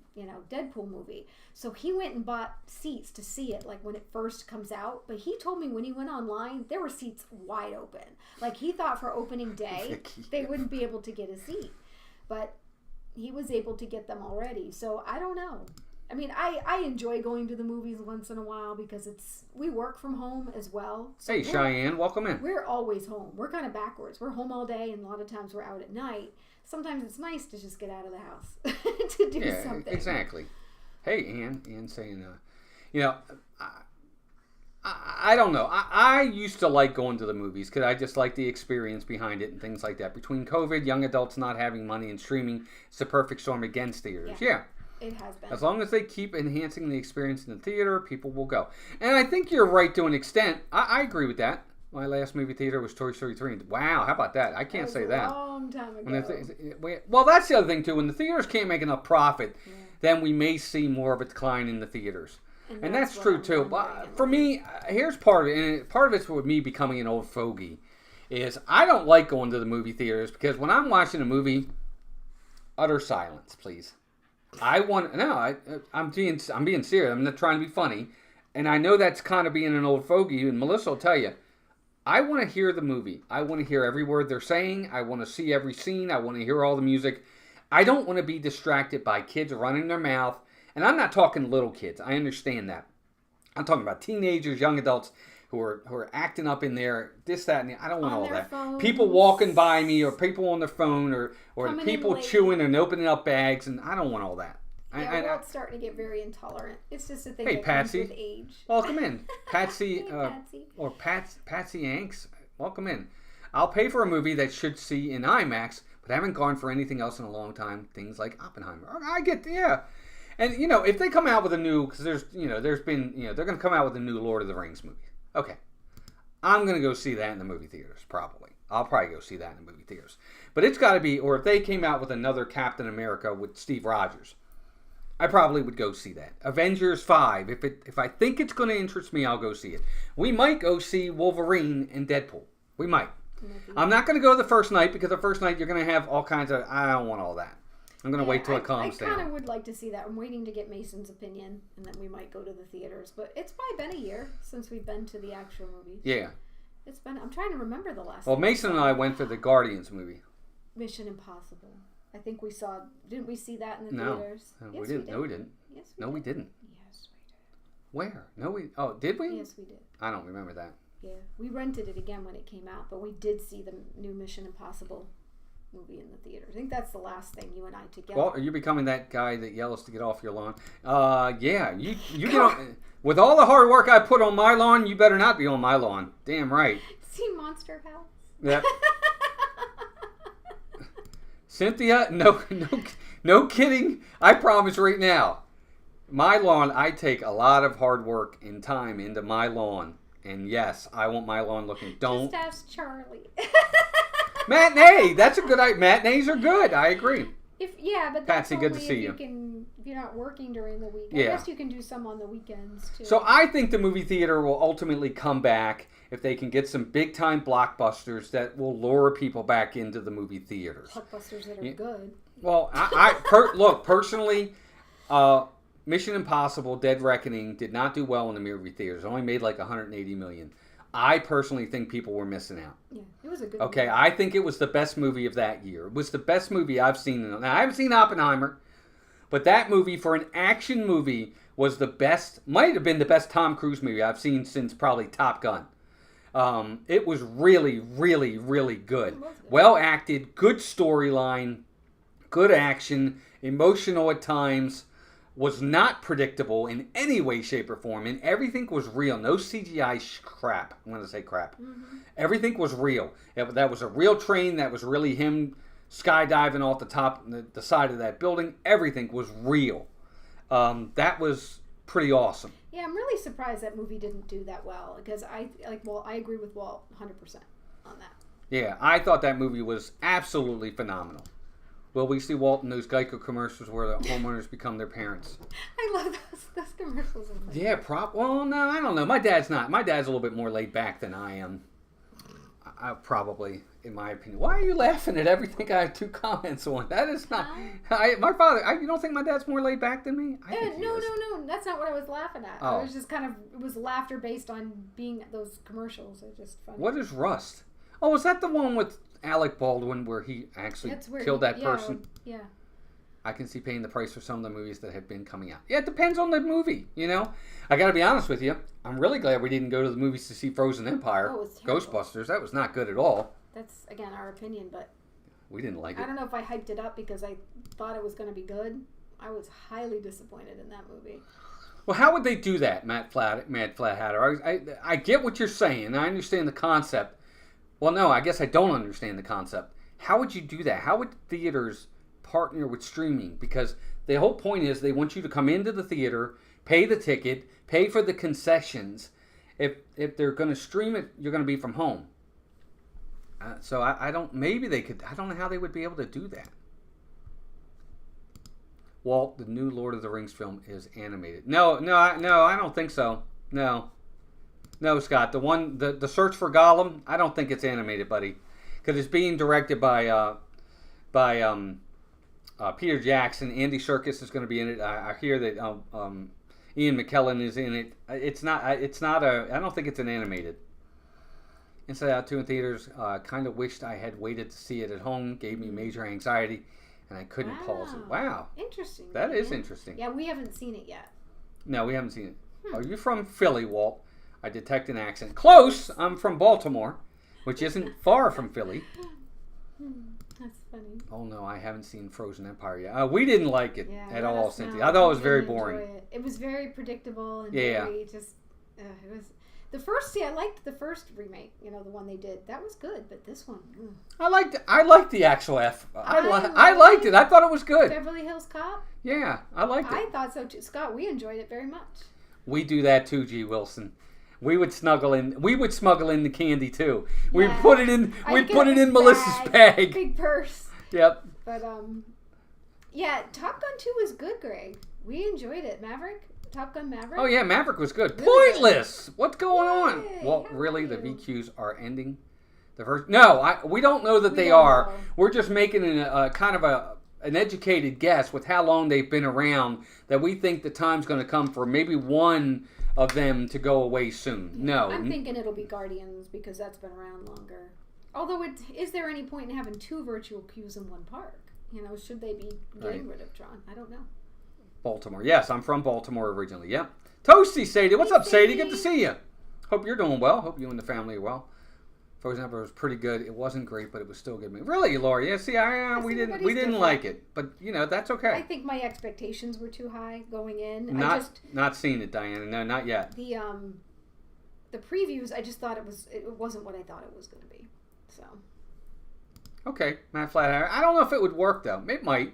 Deadpool movie. So he went and bought seats to see it, like when it first comes out. But he told me when he went online, there were seats wide open. Like he thought for opening day, they wouldn't be able to get a seat. But he was able to get them already. So I don't know. I mean, I enjoy going to the movies once in a while because we work from home as well. So hey, Cheyenne, welcome in. We're always home. We're kind of backwards. We're home all day, and a lot of times we're out at night. Sometimes it's nice to just get out of the house to do something. Exactly. Hey, Ann saying, I don't know. I used to like going to the movies because I just like the experience behind it and things like that. Between COVID, young adults not having money, and streaming, it's the perfect storm against theaters. Yeah. It has been. As long as they keep enhancing the experience in the theater, people will go. And I think you're right to an extent. I agree with that. My last movie theater was Toy Story 3. Wow, how about that? I can't say that. A long time ago. Well, that's the other thing, too. When the theaters can't make enough profit, then we may see more of a decline in the theaters. And that's true, too. But for me, here's part of it. And part of it's with me becoming an old fogey. Is I don't like going to the movie theaters because when I'm watching a movie, utter silence, please. I want no. I'm being serious. I'm not trying to be funny, and I know that's kind of being an old fogey. And Melissa will tell you, I want to hear the movie. I want to hear every word they're saying. I want to see every scene. I want to hear all the music. I don't want to be distracted by kids running their mouth. And I'm not talking little kids. I understand that. I'm talking about teenagers, young adults who are acting up in there, this, that, and the, I don't want On all their that. phones. People walking by me, or people on their phone, or Coming the in people late. chewing and opening up bags, and I don't want all that. Yeah, Walt's starting to get very intolerant. It's just a thing Hey, that Patsy. comes with age. Welcome in, Patsy, Hey, Patsy. or Patsy Yanks. Welcome in. I'll pay for a movie that should see in IMAX, but I haven't gone for anything else in a long time. Things like Oppenheimer. I get, yeah. And, if they come out with a new, because there's been, they're going to come out with a new Lord of the Rings movie. Okay. I'm going to go see that in the movie theaters, probably. I'll probably go see that in the movie theaters. But it's got to be, or if they came out with another Captain America with Steve Rogers, I probably would go see that. Avengers 5, if I think it's going to interest me, I'll go see it. We might go see Wolverine and Deadpool. We might. I'm not going to go the first night, because the first night you're going to have all kinds of, I don't want all that. I'm going to wait till it calms down. I kind of would like to see that. I'm waiting to get Mason's opinion, and then we might go to the theaters. But it's probably been a year since we've been to the actual movies. Yeah. It's been. I'm trying to remember the last. Well, Mason and I went for the Guardians movie. Mission Impossible. I think we saw. Didn't we see that in the No. theaters? No, Yes, we didn't. did. No, we didn't. Yes, No, we didn't. Yes, we did. Where? No, we. Oh, did we? Yes, we did. I don't remember that. Yeah, we rented it again when it came out, but we did see the new Mission Impossible movie in the theater. I think that's the last thing you and I together. Well, are you becoming that guy that yells to get off your lawn? Yeah. You get on, with all the hard work I put on my lawn, you better not be on my lawn. Damn right. See Monster House. Yep. Cynthia, no kidding. I promise right now, my lawn, I take a lot of hard work and time into my lawn. And yes, I want my lawn looking. Don't. Just ask Charlie. Matinee. That's a good idea. Matinees are good. I agree. But that's Patsy, good to only see if you. if you're not working during the week. Yeah. I guess you can do some on the weekends too. So I think the movie theater will ultimately come back if they can get some big time blockbusters that will lure people back into the movie theaters. Blockbusters that are good. Well, look, personally, Mission Impossible: Dead Reckoning did not do well in the movie theaters. It only made like 180 million. I personally think people were missing out. Yeah, it was a good Okay, movie. I think it was the best movie of that year. It was the best movie I've seen. Now, I haven't seen Oppenheimer, but that movie, for an action movie, was the best, might have been the best Tom Cruise movie I've seen since probably Top Gun. It was really, really, really good. Well acted, good storyline, good action, emotional at times, was not predictable in any way, shape, or form, and everything was real. No CGI crap. I'm going to say crap. Mm-hmm. Everything was real. That was a real train. That was really him skydiving off the top, the side of that building. Everything was real. That was pretty awesome. Yeah, I'm really surprised that movie didn't do that well, because I agree with Walt 100% on that. Yeah, I thought that movie was absolutely phenomenal. Will we see Walt in those Geico commercials where the homeowners become their parents? I love those commercials. Yeah, well, no, I don't know. My dad's not. My dad's a little bit more laid back than I am. I probably, in my opinion. Why are you laughing at everything I have two comments on? That is not. My father. You don't think my dad's more laid back than me? I think he is. No. That's not what I was laughing at. Oh. I was just it was laughter based on being at those commercials. It's just funny. What is Rust? Oh, is that the one with Alec Baldwin where he actually killed that person? Yeah. I can see paying the price for some of the movies that have been coming out. Yeah, it depends on the movie, I got to be honest with you. I'm really glad we didn't go to the movies to see Frozen Empire. Oh, it was terrible. Ghostbusters. That was not good at all. That's, again, our opinion, but we didn't like it. I don't know if I hyped it up because I thought it was going to be good. I was highly disappointed in that movie. Well, how would they do that, Mad Flat Hatter? I get what you're saying. I understand the concept. Well, no, I guess I don't understand the concept. How would you do that? How would theaters partner with streaming? Because the whole point is they want you to come into the theater, pay the ticket, pay for the concessions. If they're going to stream it, you're going to be from home. So I don't. Maybe they could. I don't know how they would be able to do that. Walt, the new Lord of the Rings film is animated. No, I don't think so. No, Scott. The Search for Gollum. I don't think it's animated, buddy, because it's being directed by Peter Jackson, Andy Serkis is going to be in it. I hear that Ian McKellen is in it. It's not a. I don't think it's an animated. Inside Out 2 in theaters. Kind of wished I had waited to see it at home. Gave me major anxiety, and I couldn't pause it. Wow, interesting. That is interesting. Yeah, we haven't seen it yet. No, we haven't seen it. Are you from Philly, Walt? I detect an accent. Close. I'm from Baltimore, which isn't far from Philly. That's funny. Oh no, I haven't seen Frozen Empire yet. We didn't like it at all, Cynthia. No, I thought it was very boring. It was very predictable and Yeah. very just. It was the first. See, I liked the first remake. You know, the one they did. That was good, but this one. I liked the actual I liked it. I thought it was good. Beverly Hills Cop. Yeah, I liked it. I thought so too, Scott. We enjoyed it very much. We do that too, G. Wilson. We would smuggle in the candy too. We'd put it in. We'd put it in Melissa's bag. Big purse. Yep. But yeah, Top Gun 2 was good, Greg. We enjoyed it. Top Gun Maverick. Oh yeah, Maverick was good. Really Pointless. Good. What's going on? Well, really, the VQs are ending. The first. No, we don't know that they are. Know. We're just making a kind of an educated guess with how long they've been around. That we think the time's going to come for maybe one of them to go away soon. Yeah, no. I'm thinking it'll be Guardians because that's been around longer. Although, is there any point in having 2 virtual queues in one park? You know, should they be getting rid of Tron? I don't know. Baltimore. Yes, I'm from Baltimore originally. Yep. Toasty Sadie. What's up, Sadie? Good to see you. Hope you're doing well. Hope you and the family are well. Frozen Empire was pretty good. It wasn't great, but it was still good. Really, Lori? Yeah. See, we didn't like it, but you know that's okay. I think my expectations were too high going in. Not seen it, Diana. No, not yet. The previews, I just thought it wasn't what I thought it was going to be. So. Okay, Matt Flathead. I don't know if it would work though. It might.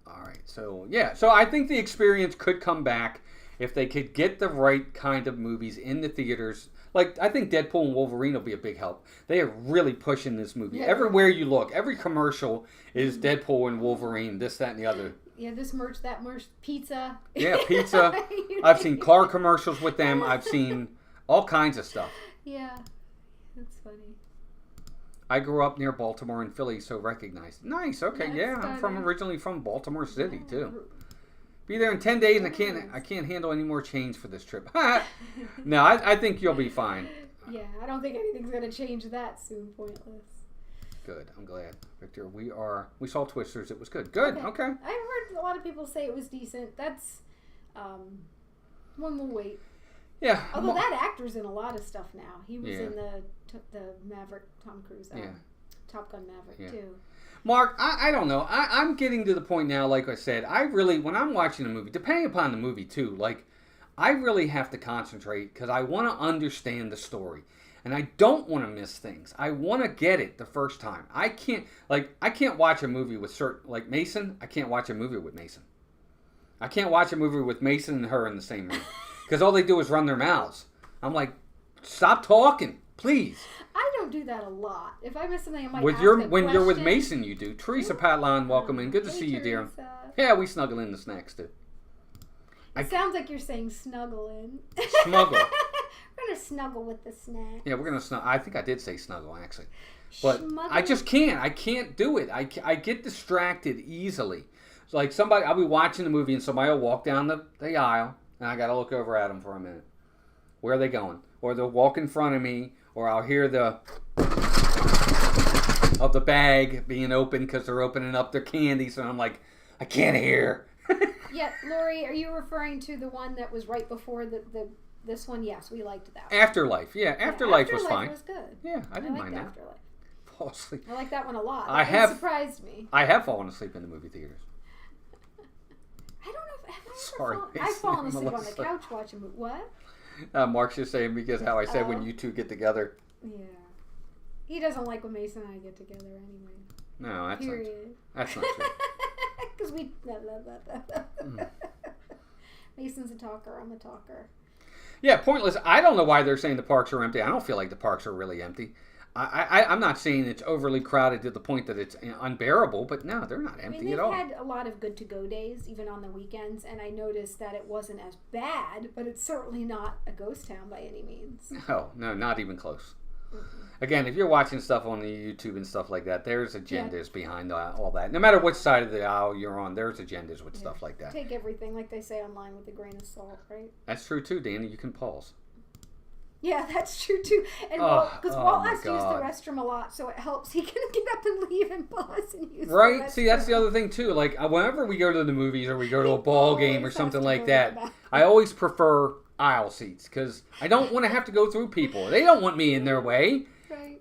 All right. So yeah. So I think the experience could come back. If they could get the right kind of movies in the theaters, like I think Deadpool and Wolverine will be a big help. They are really pushing this movie. Yeah. Everywhere you look, every commercial is Deadpool and Wolverine, this, that, and the other. Yeah, this merch, that merch, pizza. Yeah, pizza. I've seen car commercials with them. I've seen all kinds of stuff. Yeah, that's funny. I grew up near Baltimore and Philly, so recognized. Nice, okay, yeah. I'm originally from Baltimore City, too. Be there in 10 days, and I can't handle any more change for this trip. No, I think you'll be fine. Yeah, I don't think anything's going to change that soon. Pointless. Good. I'm glad, Victor. We saw Twisters. It was good. Good. Okay. I heard a lot of people say it was decent. That's one will wait. Yeah. Although that actor's in a lot of stuff now. He was in the Maverick, Tom Cruise. Top Gun Maverick too. Mark, I don't know. I'm getting to the point now, like I said, when I'm watching a movie, depending upon the movie too, like, I really have to concentrate because I want to understand the story. And I don't want to miss things. I want to get it the first time. I can't watch a movie with like Mason. I can't watch a movie with Mason. I can't watch a movie with Mason and her in the same room. Because all they do is run their mouths. I'm like, stop talking, please. I don't do that a lot. If I miss something, I might ask a question. When you're with Mason, you do. Teresa Patlon, welcome in. Good to see you, dear. Yeah, we snuggle in the snacks, too. It sounds like you're saying snuggle in. Smuggle. We're going to snuggle with the snack. Yeah, we're going to snuggle. I think I did say snuggle, actually. But I just can't. I can't do it. I get distracted easily. So like I'll be watching the movie and somebody will walk down the aisle and I got to look over at them for a minute. Where are they going? Or they'll walk in front of me, or I'll hear the bag being opened because they're opening up their candy. So I'm like, I can't hear. Yeah, Lori, are you referring to the one that was right before this one? Yes, we liked that one. Afterlife, yeah. Afterlife was fine. Afterlife was good. Yeah, I didn't mind that. Afterlife. Fall asleep. I like that one a lot. It surprised me. I have fallen asleep in the movie theaters. I don't know if I've fallen asleep on the couch watching movie. What? Mark's just saying because how I said when you two get together. Yeah. He doesn't like when Mason and I get together anyway. No, that's not true. That's not true. Because we... Mason's a talker. I'm a talker. Yeah, pointless. I don't know why they're saying the parks are empty. I don't feel like the parks are really empty. I'm not saying it's overly crowded to the point that it's unbearable, but no, they're not empty at all. They've had a lot of good-to-go days, even on the weekends, and I noticed that it wasn't as bad, but it's certainly not a ghost town by any means. No, not even close. Again, if you're watching stuff on the YouTube and stuff like that, there's agendas behind all that. No matter which side of the aisle you're on, there's agendas with stuff like that. Take everything, like they say online, with a grain of salt, right? That's true too, Danny. You can pause. Yeah, that's true too. And because Walt has to use the restroom a lot, so it helps. He can get up and leave and pause and use the restroom. See, that's the other thing too. Like whenever we go to the movies or we go to a ball game or something like that, I always prefer aisle seats because I don't want to have to go through people. They don't want me in their way. Right.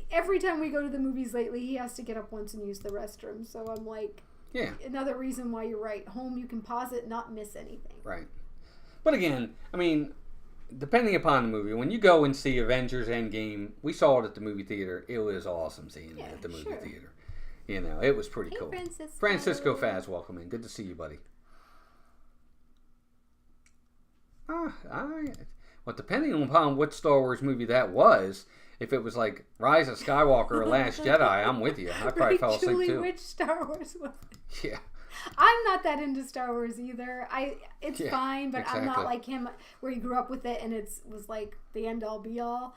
Every time we go to the movies lately, he has to get up once and use the restroom. So I'm like, yeah. Another reason why you're right. Home, you can pause it, not miss anything. Right. But again, I mean, depending upon the movie, when you go and see Avengers Endgame, we saw it at the movie theater. It was awesome seeing it at the movie theater. You know, it was pretty cool. Francisco Faz, welcome in. Good to see you, buddy. Well, depending upon what Star Wars movie that was, if it was like Rise of Skywalker or Last Jedi, I'm with you. I probably fell asleep Julie, too. Which Star Wars was it? Yeah. I'm not that into Star Wars either. It's fine, but I'm not like him where he grew up with it and was like the end all be all.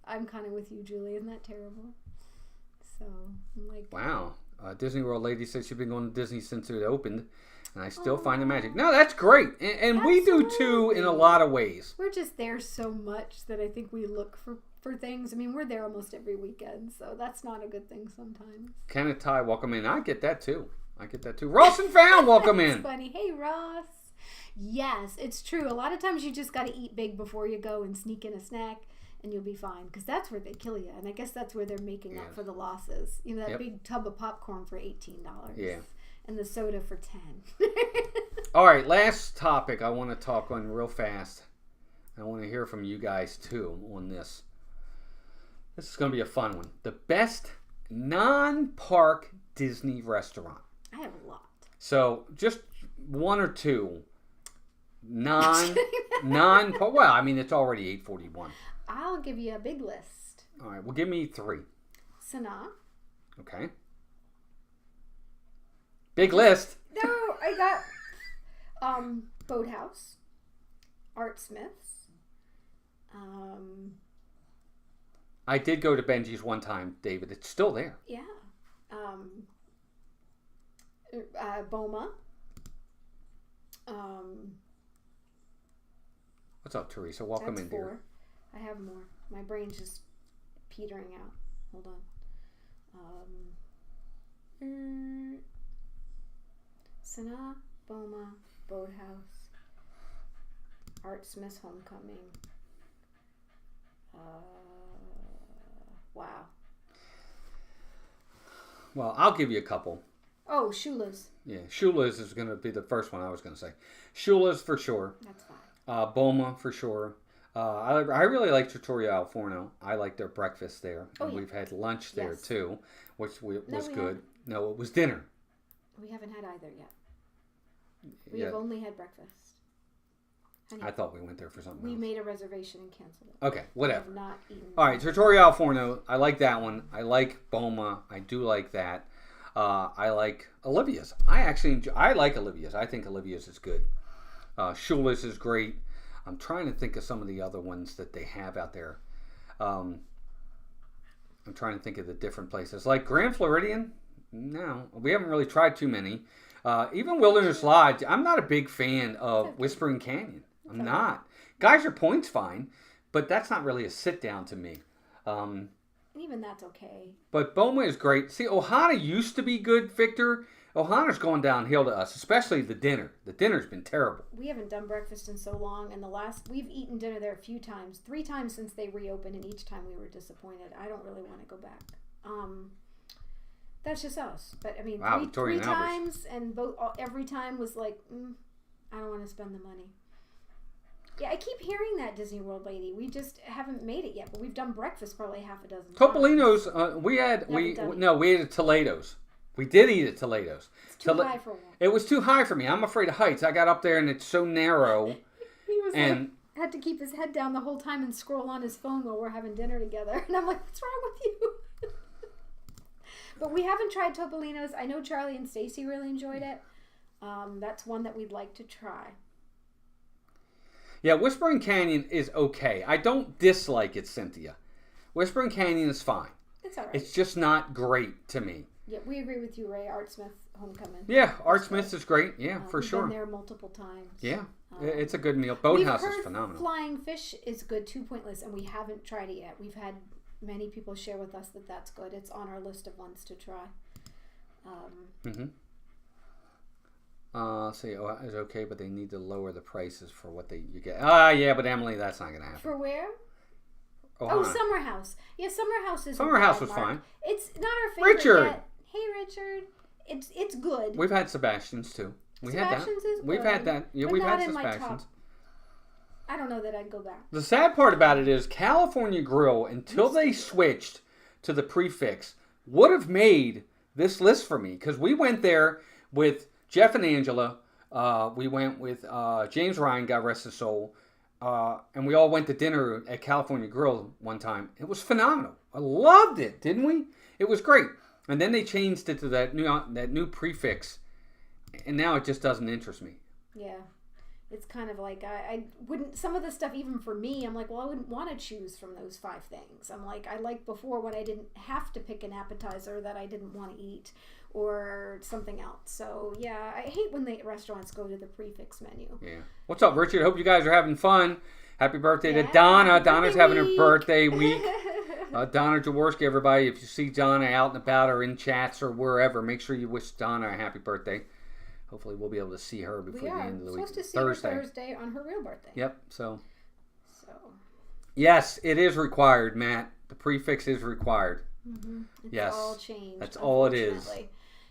I'm kind of with you, Julie. Isn't that terrible? So I'm like, wow. Disney World lady said she's been going to Disney since it opened, and I still find the magic. No, that's great, and we do too in a lot of ways. We're just there so much that I think we look for things. I mean, we're there almost every weekend, so that's not a good thing sometimes. Kenneth Ty, welcome in. I get that too. Ross and Found, welcome in. That's funny. Hey, Ross. Yes, it's true. A lot of times you just got to eat big before you go and sneak in a snack, and you'll be fine. Because that's where they kill you. And I guess that's where they're making up for the losses. You know, that big tub of popcorn for $18. Yeah. And the soda for $10. All right, last topic I want to talk on real fast. I want to hear from you guys, too, on this. This is going to be a fun one. The best non-park Disney restaurant. I have a lot. So just one or two well, I mean, it's already 8:41. I'll give you a big list. All right, well, give me 3. Sanaa. Okay. Big list. No, I got Boathouse, Art Smith's. I did go to Benji's one time, David. It's still there. Yeah. Boma. What's up, Teresa? Welcome in, dear. I have more. My brain's just petering out. Hold on. Sanaa, Boma, Boathouse, Art Smith's Homecoming. Wow. Well, I'll give you a couple. Oh, Shula's. Yeah, Shula's is going to be the first one I was going to say. Shula's for sure. That's fine. Boma for sure. I really like Trattoria Al Forno. I like their breakfast there. And we've had lunch there too, which was good. No, it was dinner. We haven't had either yet. We have only had breakfast. I thought we went there for something else. We made a reservation and canceled it. Okay, whatever. We have not eaten. All right, Trattoria Al Forno. I like that one. I like Boma. I do like that. I like Olivia's. I like Olivia's. I think Olivia's is good. Shula's is great. I'm trying to think of some of the other ones that they have out there. I'm trying to think of the different places. Like Grand Floridian? No. We haven't really tried too many. Even Wilderness Lodge. I'm not a big fan of Whispering Canyon. I'm not. Geyser Point's fine, but that's not really a sit-down to me. Even that's okay. But Boma is great. See, Ohana used to be good, Victor. Ohana's gone downhill to us, especially the dinner. The dinner's been terrible. We haven't done breakfast in so long, and we've eaten dinner there a few times, 3 times since they reopened, and each time we were disappointed. I don't really want to go back. That's just us. But I mean, three times, and every time was like, I don't want to spend the money. Yeah, I keep hearing that, Disney World lady. We just haven't made it yet, but we've done breakfast probably half a dozen times. Topolino's, we ate at Toledo's. We did eat at Toledo's. It's too high for one. It was too high for me. I'm afraid of heights. I got up there and it's so narrow. He was had to keep his head down the whole time and scroll on his phone while we're having dinner together. And I'm like, what's wrong with you? But we haven't tried Topolino's. I know Charlie and Stacy really enjoyed it. That's one that we'd like to try. Yeah, Whispering Canyon is okay. I don't dislike it, Cynthia. Whispering Canyon is fine. It's all right. It's just not great to me. Yeah, we agree with you, Ray. Art Smith Homecoming. Yeah, Art Smith's is great. Yeah, for we've sure. Been there multiple times. Yeah, it's a good meal. Boathouse is heard phenomenal. Flying Fish is good too, Pointless, and we haven't tried it yet. We've had many people share with us that that's good. It's on our list of ones to try. Say, it's okay, but they need to lower the prices for what you get. Yeah, but Emily, that's not gonna happen. For where? Ohana. Summer House. Yeah, Summer House is. Summer House was fine. It's not our favorite Richard. yet. Hey, Richard. It's good. We've had Sebastian's too. Sebastian's is good. We've had that. Yeah, but we've not had in my Sebastian's. top. I don't know that I'd go back. The sad part about it is California Grill, until they switched to the prefix, would have made this list for me. Because we went there with Jeff and Angela. We went with James Ryan, God rest his soul. And we all went to dinner at California Grill one time. It was phenomenal. I loved it, didn't we? It was great. And then they changed it to that new prefix. And now it just doesn't interest me. Yeah. It's kind of like, I wouldn't, some of the stuff, even for me, I'm like, well, I wouldn't want to choose from those 5 things. I'm like, I liked before when I didn't have to pick an appetizer that I didn't want to eat or something else. So, yeah, I hate when the restaurants go to the prefix menu. Yeah. What's up, Richard? Hope you guys are having fun. Happy birthday to Yeah, Donna. happy Donna's birthday having her week. birthday week. Donna Jaworski, everybody, if you see Donna out and about or in chats or wherever, make sure you wish Donna a happy birthday. Hopefully we'll be able to see her before the end of the week. We're supposed to see her Thursday on her real birthday. Yep, so. Yes, it is required, Matt. The prefix is required. Mm-hmm. Yes. All changed. That's all it is.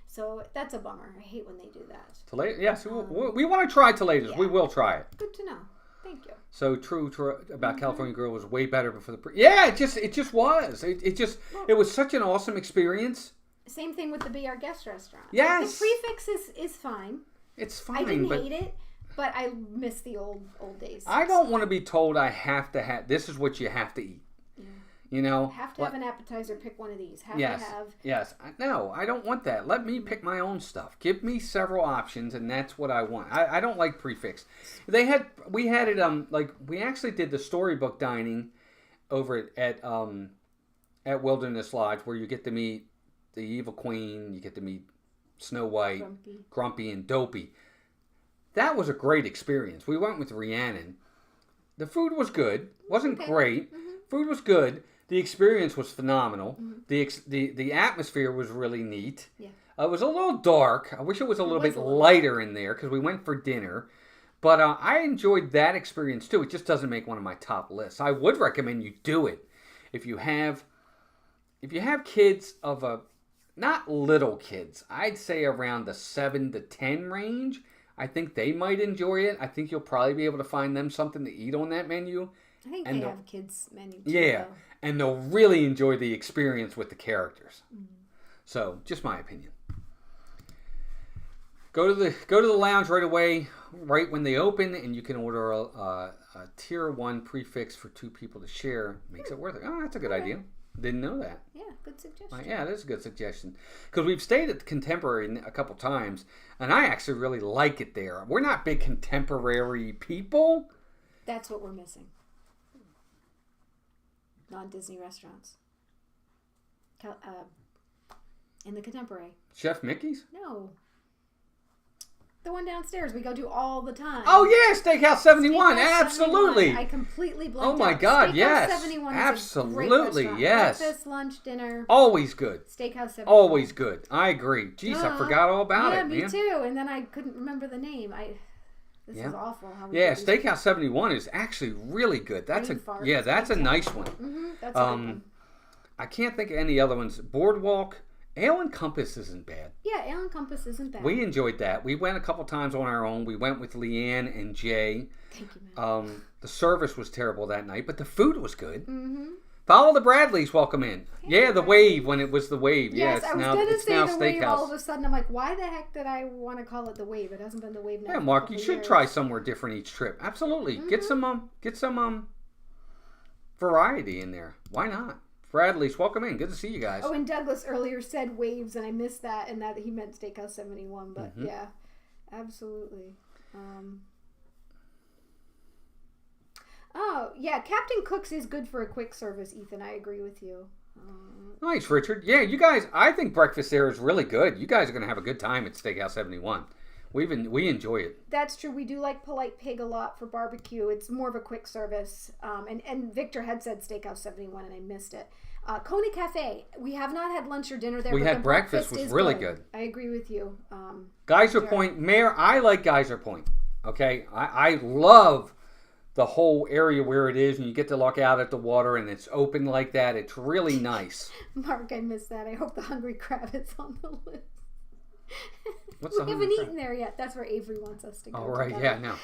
So that's a bummer. I hate when they do that. Yes, we want to try Toledo's. Yeah. We will try it. Good to know. Thank you. So true about California Grill was way better before the yeah, it just was. It was such an awesome experience. Same thing with the Be Our Guest restaurant. Yes. The prefix is fine. It's fine. I didn't hate it, but I miss the old days. I don't want to be told I have to have, this is what you have to eat. Yeah. You know? Have to have an appetizer, pick one of these. Yes. No, I don't want that. Let me pick my own stuff. Give me several options, and that's what I want. I don't like prefix. We had it, we actually did the storybook dining over at Wilderness Lodge, where you get to meet the Evil Queen, you get to meet Snow White, Grumpy, and Dopey. That was a great experience. We went with Rhiannon. The food was good. Wasn't great. Mm-hmm. Food was good. The experience was phenomenal. Mm-hmm. The atmosphere was really neat. Yeah. It was a little dark. I wish it was a little bit lighter in there because we went for dinner. But I enjoyed that experience too. It just doesn't make one of my top lists. I would recommend you do it if you have kids of a, not little kids, I'd say around the 7 to 10 range. I think they might enjoy it. I think you'll probably be able to find them something to eat on that menu. I think they have kids menu too. Yeah, though. And they'll really enjoy the experience with the characters. Mm-hmm. So, just my opinion. Go to the lounge right away, right when they open, and you can order a tier 1 prefix for 2 people to share. Makes it worth it. Oh, that's a good idea. Didn't know that. Yeah, good suggestion. Yeah, that is a good suggestion. Because we've stayed at the Contemporary a couple times, and I actually really like it there. We're not big Contemporary people. That's what we're missing. Non-Disney restaurants. In the Contemporary. Chef Mickey's? No. The one downstairs we go to all the time. Oh, yeah, Steakhouse 71. Steakhouse absolutely. 71. I completely blanked out. Oh, my God, Steakhouse yes. 71 absolutely, yes. Breakfast, lunch, dinner. Always good. Steakhouse 71. Always good. I agree. Jeez, I forgot all about it, man. Yeah, me too. And then I couldn't remember the name. This is awful. Steakhouse 71 is actually really good. That's a nice one. Mm-hmm, that's a good one. I can't think of any other ones. Boardwalk. Ale and Compass isn't bad. Yeah, Ale and Compass isn't bad. We enjoyed that. We went a couple times on our own. We went with Leanne and Jay. Thank you, man. The service was terrible that night, but the food was good. Mm-hmm. Follow the Bradleys. Welcome in. Yeah, the Wave when it was the Wave. Yes, yeah, I was going to say the Steakhouse. Wave. All of a sudden, I'm like, why the heck did I want to call it the Wave? It hasn't been the Wave now. Yeah, Mark, you should try somewhere different each trip. Absolutely, get some variety in there. Why not? Bradley's, welcome in. Good to see you guys. Oh, and Douglas earlier said Waves, and I missed that, and that he meant Steakhouse 71. But yeah, absolutely. Oh, yeah. Captain Cook's is good for a quick service, Ethan. I agree with you. Nice, Richard. Yeah, you guys, I think breakfast there is really good. You guys are going to have a good time at Steakhouse 71. We enjoy it. That's true. We do like Polite Pig a lot for barbecue. It's more of a quick service. And Victor had said Steakhouse 71, and I missed it. Kona Cafe. We have not had lunch or dinner there. We but had the breakfast, was really good. I agree with you. Geyser Point, Mayor, I like Geyser Point. Okay? I love the whole area where it is, and you get to look out at the water, and it's open like that. It's really nice. Mark, I missed that. I hope the Hungry Crab is on the list. What's the we Hungry haven't Crab? eaten there yet. That's where Avery wants us to go. Oh, right. Yeah, no.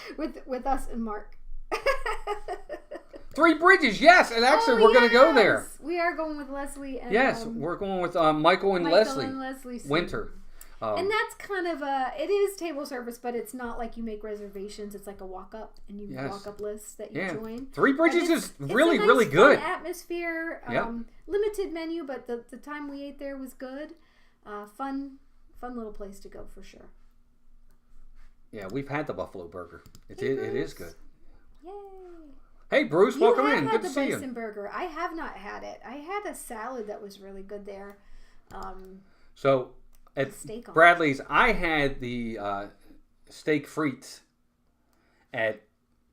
With us and Mark. Three Bridges, yes. And actually, we're going to go there. We are going with Leslie. And, yes, we're going with Michael and Leslie. Soon. Winter. And that's kind of it is table service, but it's not like you make reservations. It's like a walk up, and you walk up list that you join. Three Bridges is really, it's a nice, really good. Fun atmosphere. Limited menu, but the time we ate there was good. Fun little place to go for sure. Yeah, we've had the Buffalo Burger. It is good. Yay! Hey, Bruce, welcome in. Good to see you. You have had the bison burger. I have not had it. I had a salad that was really good there. So at Bradley's, I had the steak frites at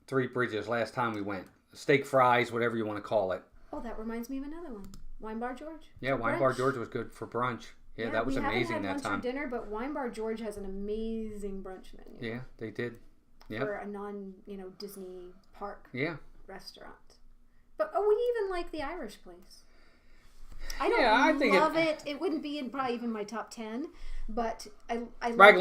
Three Bridges last time we went. Steak fries, whatever you want to call it. Oh, that reminds me of another one. Wine Bar George. Yeah, Wine Bar George was good for brunch. Yeah, that was amazing that time. We haven't had lunch or dinner, but Wine Bar George has an amazing brunch menu. Yeah, they did. Yeah. For a Disney park restaurant. But we even like the Irish place. I don't love it. It wouldn't be in probably even my top 10, but I like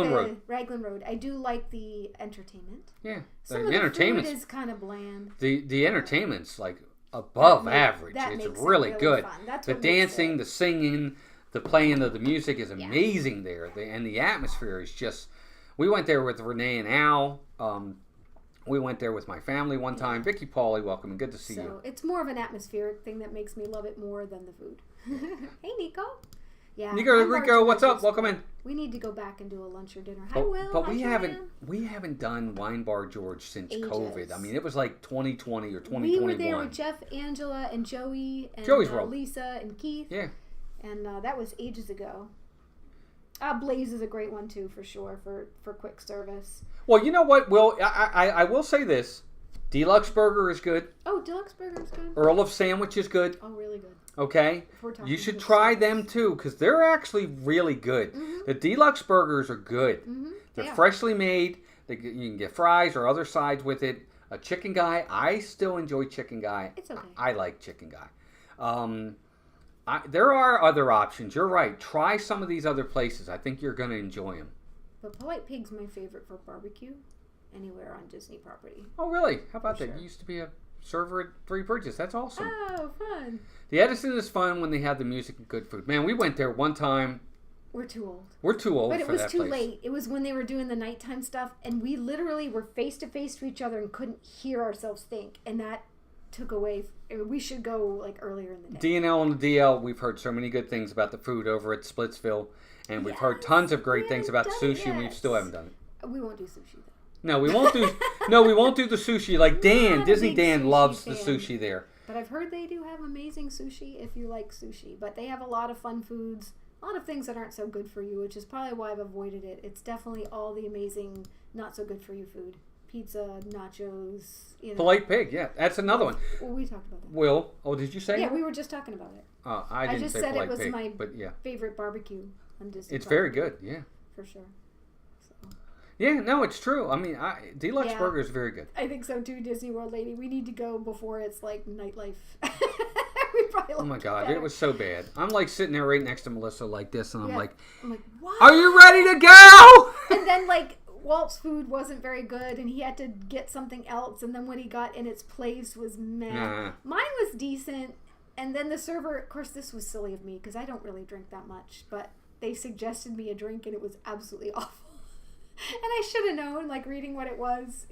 Raglan Road. I do like the entertainment. Yeah, the entertainment is kind of bland. The entertainment's like above average. It's really good. The dancing, the singing, the playing of the music is amazing there. And the atmosphere is just... We went there with Renee and Al. We went there with my family one time. Vicky, Paulie, welcome and good to see you. It's more of an atmospheric thing that makes me love it more than the food. Hey, Nico. Yeah. Rico, what's up? Welcome in. We need to go back and do a lunch or dinner. Hi, Will. But we haven't done Wine Bar George since COVID. I mean, it was like 2020 or 2021. We were there with Jeff, Angela, and Joey, and Lisa, and Keith. Yeah. And that was ages ago. Blaze is a great one too, for sure, for quick service. Well, you know what, Will? I will say this: Deluxe Burger is good. Oh, Deluxe Burger is good. Earl of Sandwich is good. Oh, really good. Okay, you should try them too because they're actually really good. Mm-hmm. The Deluxe Burgers are good. Mm-hmm. They're freshly made. You can get fries or other sides with it. A Chicken Guy, I still enjoy Chicken Guy. It's okay. I like Chicken Guy. There are other options. You're right. Try some of these other places. I think you're going to enjoy them. But Polite Pig's my favorite for barbecue anywhere on Disney property. Oh, really? How about that? You used to be a server at Three Bridges. That's awesome. Oh, fun. The Edison is fun when they have the music and good food. Man, we went there one time. We're too old. We're too old for that place. But it was too late. It was when they were doing the nighttime stuff, and we literally were face-to-face to each other and couldn't hear ourselves think, and that took away. We should go like earlier in the day. D&L and the DL, we've heard so many good things about the food over at Splitsville, and we've heard tons of great things about sushi, and we still haven't done it. We won't do sushi though. No, we won't do. No, we won't do the sushi. Like Dan, Disney Dan loves the sushi there. But I've heard they do have amazing sushi if you like sushi. But they have a lot of fun foods, a lot of things that aren't so good for you, which is probably why I've avoided it. It's definitely all the amazing, not so good for you food. Pizza, nachos, Polite Pig, yeah. That's another one. Well, we talked about that. Will, did you say Yeah, we were just talking about it. I didn't say Polite Pig. I just said it was my but favorite barbecue on Disney. It's very good, yeah. For sure. So. Yeah, no, it's true. I mean, Deluxe Burger is very good. I think so too, Disney World lady. We need to go before it's like nightlife. We probably oh my God, it was so bad. I'm like sitting there right next to Melissa like this, and I'm like, what? Are you ready to go? And then Walt's food wasn't very good, and he had to get something else, and then what he got in its place was meh. Mine was decent, and then the server, of course, this was silly of me, because I don't really drink that much, but they suggested me a drink, and it was absolutely awful. And I should have known, reading what it was.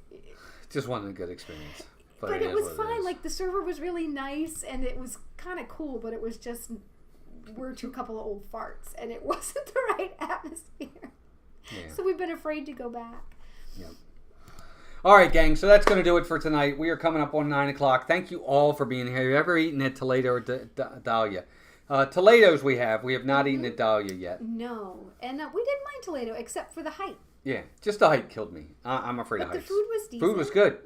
Just wasn't a good experience. But it was fine. The server was really nice, and it was kind of cool, but it was just, we're a couple of old farts, and it wasn't the right atmosphere. Yeah. So we've been afraid to go back. Yep. All right, gang. So that's going to do it for tonight. We are coming up on 9 o'clock. Thank you all for being here. Have you ever eaten at Toledo or Dahlia? Toledo's we have. We have not eaten at Dahlia yet. No. And we didn't mind Toledo except for the height. Yeah. Just the height killed me. I'm afraid of heights. But the food was decent. Food was good.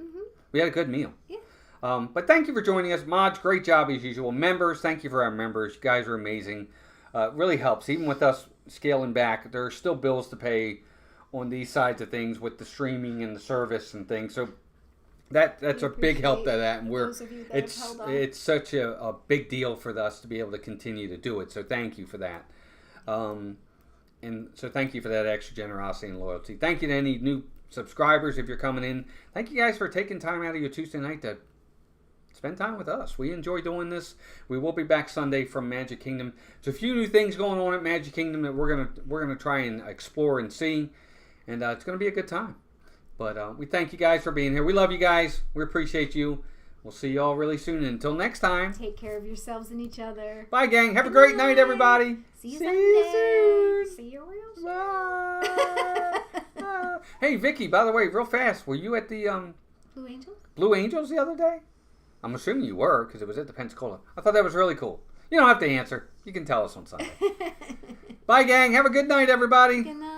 We had a good meal. Yeah. But thank you for joining us. Mods, great job as usual. Members, thank you for our members. You guys are amazing. It really helps. Even with us scaling back, there are still bills to pay on these sides of things with the streaming and the service and things. So that's a big help to that. And it's such a big deal for us to be able to continue to do it. So thank you for that. And so thank you for that extra generosity and loyalty. Thank you to any new subscribers if you're coming in. Thank you guys for taking time out of your Tuesday night to spend time with us. We enjoy doing this. We will be back Sunday from Magic Kingdom. There's a few new things going on at Magic Kingdom that we're gonna try and explore and see, and it's gonna be a good time. But we thank you guys for being here. We love you guys. We appreciate you. We'll see you all really soon. Until next time, take care of yourselves and each other. Bye, gang. Have a great night, everybody. See you soon. See you real soon. Bye. Hey, Vicky. By the way, real fast, were you at the Blue Angels? Blue Angels the other day? I'm assuming you were because it was at the Pensacola. I thought that was really cool. You don't have to answer. You can tell us on Sunday. Bye, gang. Have a good night, everybody. Good night.